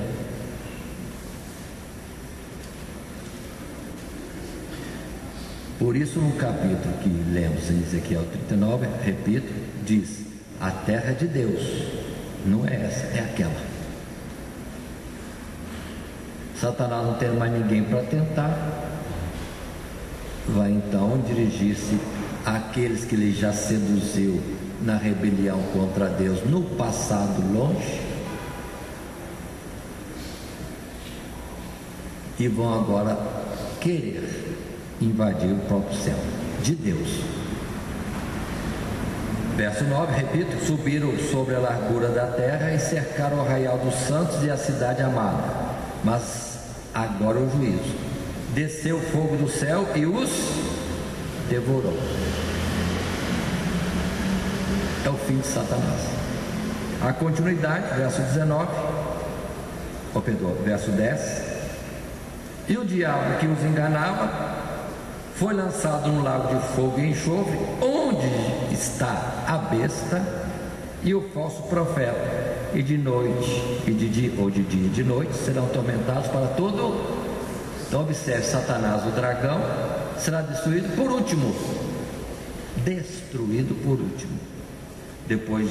Por isso, no capítulo que lemos em Ezequiel 39, repito, diz: a terra de Deus não é essa, é aquela. Satanás não tem mais ninguém para tentar, vai então dirigir-se àqueles que ele já seduziu na rebelião contra Deus no passado longe, e vão agora querer invadir o próprio céu de Deus. Verso 9, repito: subiram sobre a largura da terra e cercaram o arraial dos santos e a cidade amada. Mas agora o juízo: desceu fogo do céu e os devorou. É o fim de Satanás. A continuidade, verso 19, verso 10: e o diabo que os enganava foi lançado no lago de fogo e enxofre, onde está a besta e o falso profeta, e de noite e de dia, ou de dia e de noite, serão atormentados para todo. Então observe: Satanás, o dragão, será destruído por último. Destruído por último. Depois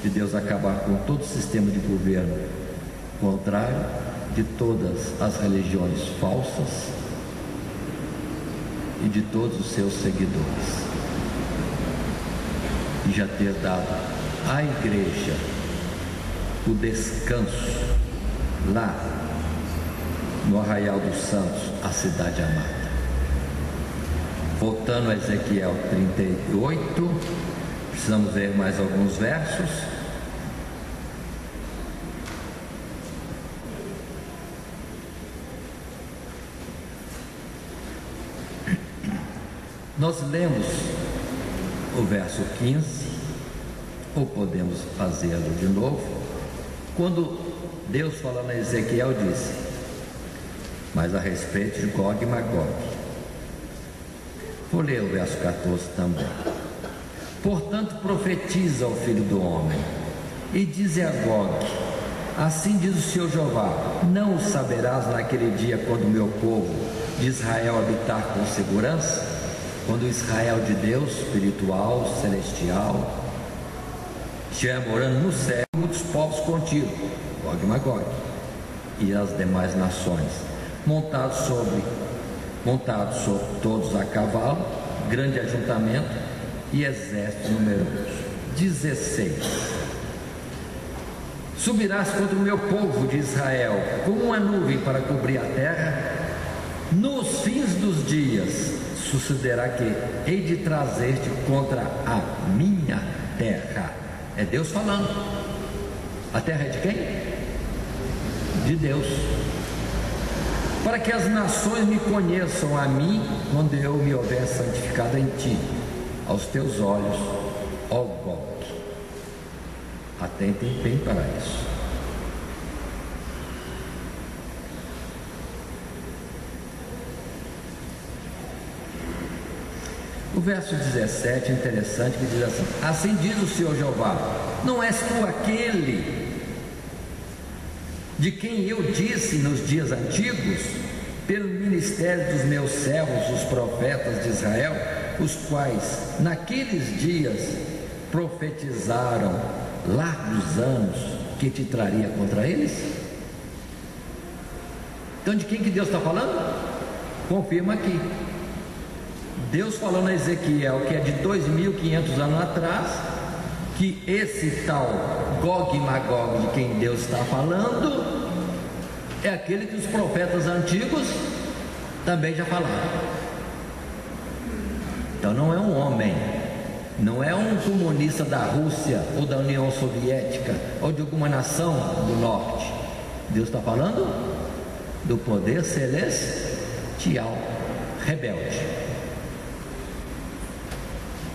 de Deus acabar com todo o sistema de governo contrário de todas as religiões falsas e de todos os seus seguidores, e já ter dado à igreja o descanso lá no arraial dos santos, a cidade amada. Voltando a Ezequiel 38, precisamos ver mais alguns versos. Nós lemos o verso 15, ou podemos fazê-lo de novo, quando Deus, falando a Ezequiel, disse: mas a respeito de Gog e Magog. Vou ler o verso 14 também. Portanto profetiza o Filho do Homem, e dize a Gog: assim diz o Senhor Jeová: não o saberás naquele dia, quando o meu povo de Israel habitar com segurança, quando o Israel de Deus, espiritual, celestial, estiver morando no céu, muitos povos contigo, Gog e Magog, e as demais nações, montados sobre todos a cavalo, grande ajuntamento e exército numeroso. 16: subirás contra o meu povo de Israel como uma nuvem para cobrir a terra. Nos fins dos dias sucederá que hei de trazer-te contra a minha terra. É Deus falando. A terra é de quem? De Deus. Para que as nações me conheçam a mim, quando eu me houver santificado em ti, aos teus olhos, ó Gog. Atentem bem para isso. O verso 17 é interessante, que diz assim: assim diz o Senhor Jeová: não és tu aquele de quem eu disse nos dias antigos, pelo ministério dos meus servos, os profetas de Israel, os quais naqueles dias profetizaram largos anos que te traria contra eles? Então de quem que Deus está falando? Confirma aqui. Deus falando a Ezequiel, que é de 2.500 anos atrás, que esse tal Gog e Magog de quem Deus está falando é aquele que os profetas antigos também já falaram. Então não é um homem, não é um comunista da Rússia ou da União Soviética ou de alguma nação do norte. Deus está falando do poder celestial rebelde,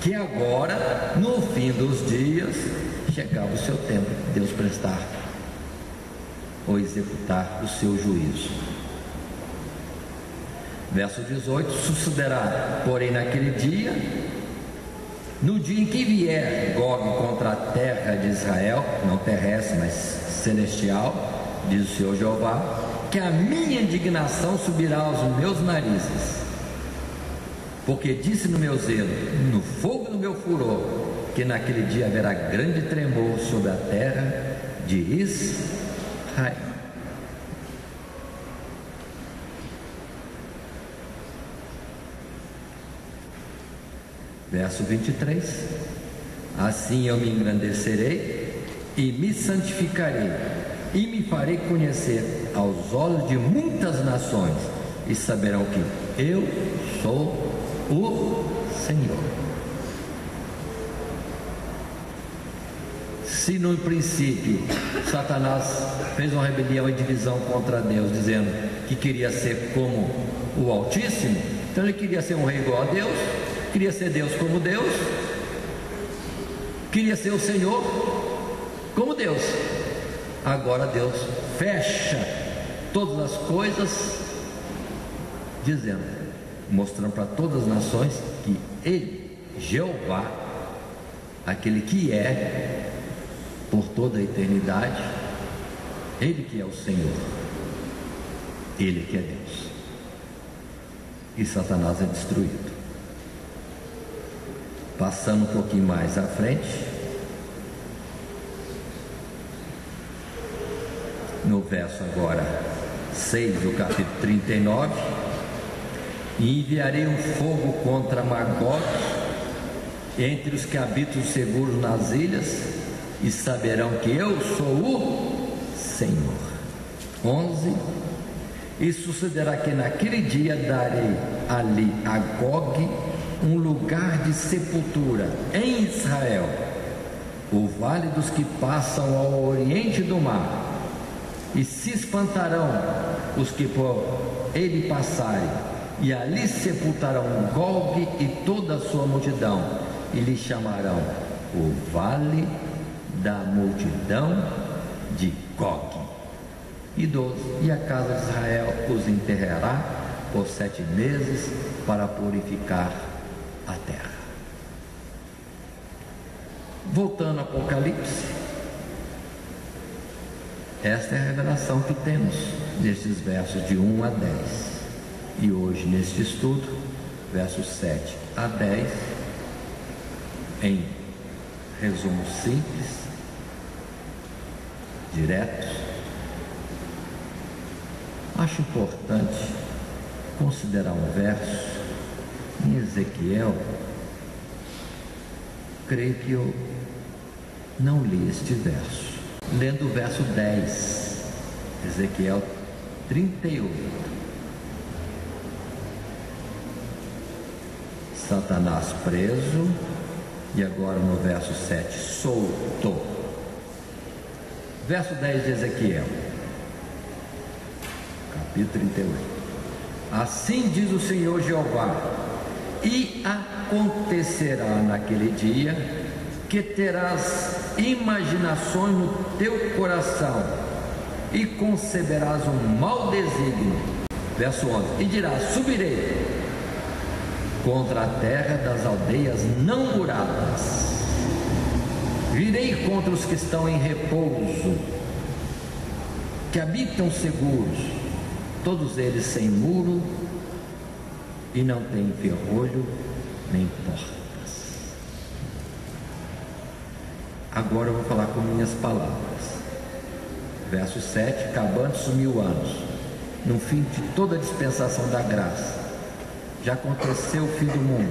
que agora, no fim dos dias, chegava o seu tempo de Deus prestar ou executar o seu juízo. Verso 18: sucederá, porém, naquele dia, no dia em que vier Gog contra a terra de Israel, não terrestre, mas celestial, diz o Senhor Jeová, que a minha indignação subirá aos meus narizes, porque disse no meu zelo, no fogo do meu furor, que naquele dia haverá grande tremor sobre a terra de Israel. Verso 23: assim eu me engrandecerei e me santificarei, e me farei conhecer aos olhos de muitas nações, e saberão que eu sou o Senhor. Se no princípio Satanás fez uma rebelião e divisão contra Deus, dizendo que queria ser como o Altíssimo, então ele queria ser um rei igual a Deus, queria ser Deus como Deus, queria ser o Senhor como Deus. Agora Deus fecha todas as coisas, dizendo, mostrando para todas as nações que Ele, Jeová, aquele que é por toda a eternidade, Ele que é o Senhor, Ele que é Deus, e Satanás é destruído. Passando um pouquinho mais à frente, no verso agora 6 do capítulo 39, e enviarei um fogo contra Magog entre os que habitam seguros nas ilhas, e saberão que eu sou o Senhor. 11: e sucederá que naquele dia darei ali a Gog um lugar de sepultura em Israel, o vale dos que passam ao oriente do mar, e se espantarão os que por ele passarem, e ali sepultarão Gog e toda a sua multidão, e lhe chamarão o vale da multidão de Gog. E 12: e a casa de Israel os enterrará por 7 meses para purificar a terra. Voltando ao Apocalipse, esta é a revelação que temos nestes versos de 1 a 10, e hoje neste estudo, versos 7 a 10, em resumo simples, diretos. Acho importante considerar um verso em Ezequiel. Creio que eu não li este verso. Lendo o verso 10, Ezequiel 38. Satanás preso, e agora no verso 7, solto. Verso 10 de Ezequiel, capítulo 38. Assim diz o Senhor Jeová: e acontecerá naquele dia que terás imaginações no teu coração e conceberás um mau desígnio. Verso 11: e dirás: subirei contra a terra das aldeias não muradas, virei contra os que estão em repouso, que habitam seguros, todos eles sem muro, e não têm ferrolho nem portas. Agora eu vou falar com minhas palavras. Verso 7: acabando-se 1000 anos, no fim de toda a dispensação da graça, já aconteceu o fim do mundo,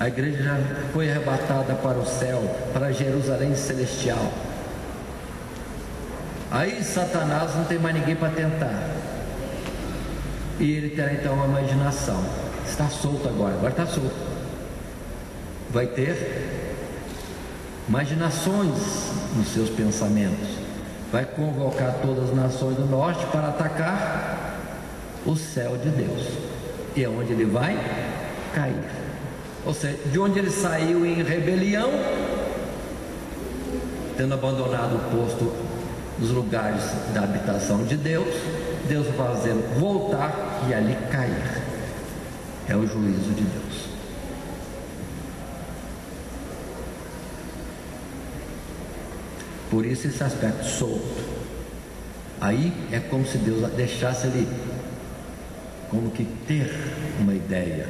a igreja já foi arrebatada para o céu, para Jerusalém celestial. Aí Satanás não tem mais ninguém para tentar, e ele terá então uma imaginação. Está solto agora está solto. Vai ter imaginações nos seus pensamentos, vai convocar todas as nações do norte para atacar o céu de Deus, e é onde ele vai cair. Ou seja, de onde ele saiu em rebelião, tendo abandonado o posto dos lugares da habitação de Deus, Deus vai fazê-lo voltar e ali cair. é o juízo de Deus. Por isso esse aspecto solto. Aí é como se Deus deixasse ele como que ter uma ideia.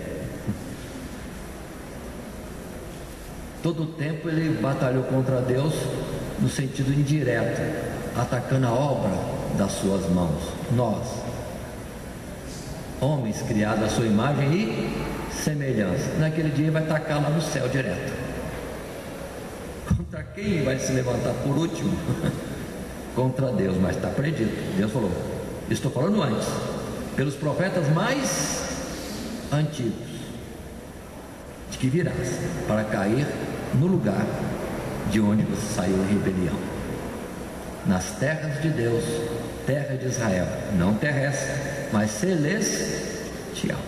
Todo o tempo ele batalhou contra Deus no sentido indireto, atacando a obra das suas mãos. Nós, homens criados à sua imagem e semelhança, naquele dia ele vai atacar lá no céu direto. Contra quem vai se levantar por último? Contra Deus, mas está predito. Deus falou, estou falando antes, pelos profetas mais antigos, de que virás para cair no lugar de onde você saiu em rebelião, nas terras de Deus, terra de Israel, não terrestre, mas celestial.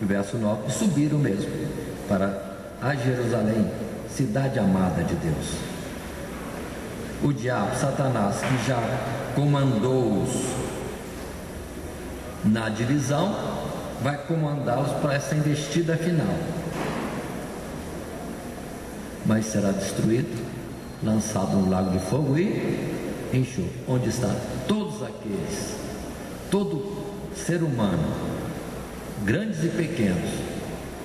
O verso 9, subiram mesmo para a Jerusalém, cidade amada de Deus. O diabo, Satanás, que já comandou-os na divisão, vai comandá-los para essa investida final, mas será destruído, lançado no lago de fogo e enxofre, onde estão todos aqueles, todo ser humano, grandes e pequenos,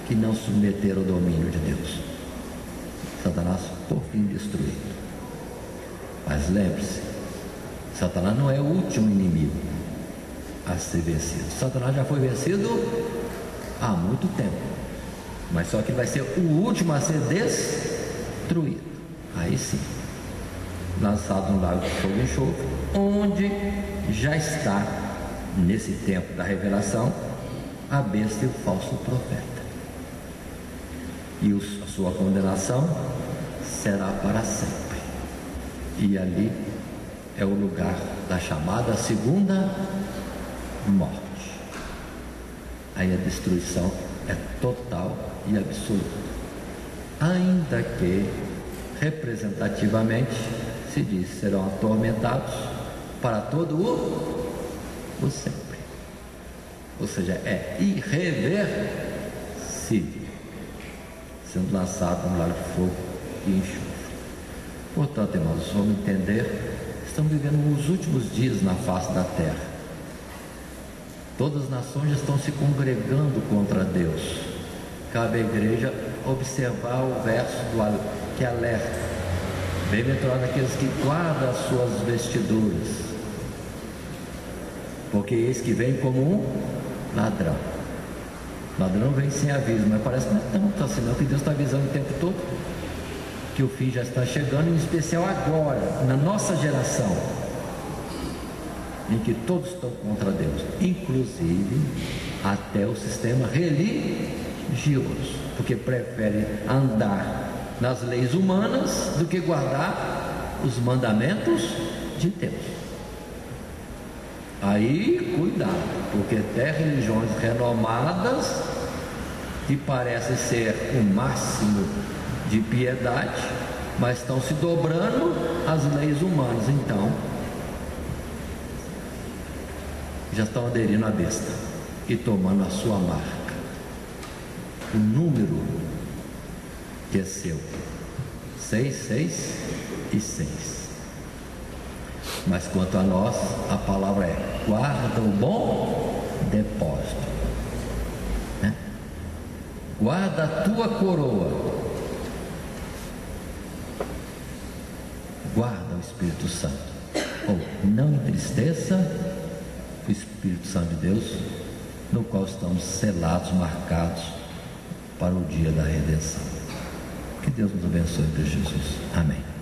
que não submeteram ao domínio de Deus. Satanás por fim destruído. Mas lembre-se, Satanás não é o último inimigo a ser vencido. Satanás já foi vencido há muito tempo, mas só que vai ser o último a ser destruído. Aí sim, lançado no lago de fogo e enxofre, onde já está, nesse tempo da revelação, a besta e o falso profeta. E a sua condenação será para sempre. E ali é o lugar da chamada segunda morte. Aí a destruição é total e absoluta, ainda que representativamente se diz serão atormentados para todo o sempre, ou seja, é irreversível, sendo lançado no lago de fogo e enxofre. Portanto, irmãos, vamos entender, estamos vivendo os últimos dias na face da terra. Todas as nações já estão se congregando contra Deus. Cabe à igreja observar o verso que alerta: bem-aventurado aqueles que guardam as suas vestiduras, porque eis que vem como um ladrão. Ladrão vem sem aviso, mas parece que não é tanto assim não, que Deus está avisando o tempo todo que o fim já está chegando, em especial agora, na nossa geração, em que todos estão contra Deus, inclusive até o sistema religioso, porque prefere andar nas leis humanas do que guardar os mandamentos de Deus. Aí cuidado, porque até religiões renomadas que parecem ser o máximo de piedade, mas estão se dobrando às leis humanas, então já estão aderindo à besta e tomando a sua marca, o número que é seu, 666 e 6. Mas quanto a nós, a palavra é: guarda o bom depósito, né? Guarda a tua coroa, guarda o Espírito Santo, ou não entristeça o Espírito Santo de Deus, no qual estamos selados, marcados para o dia da redenção. Que Deus nos abençoe, por Jesus. Amém.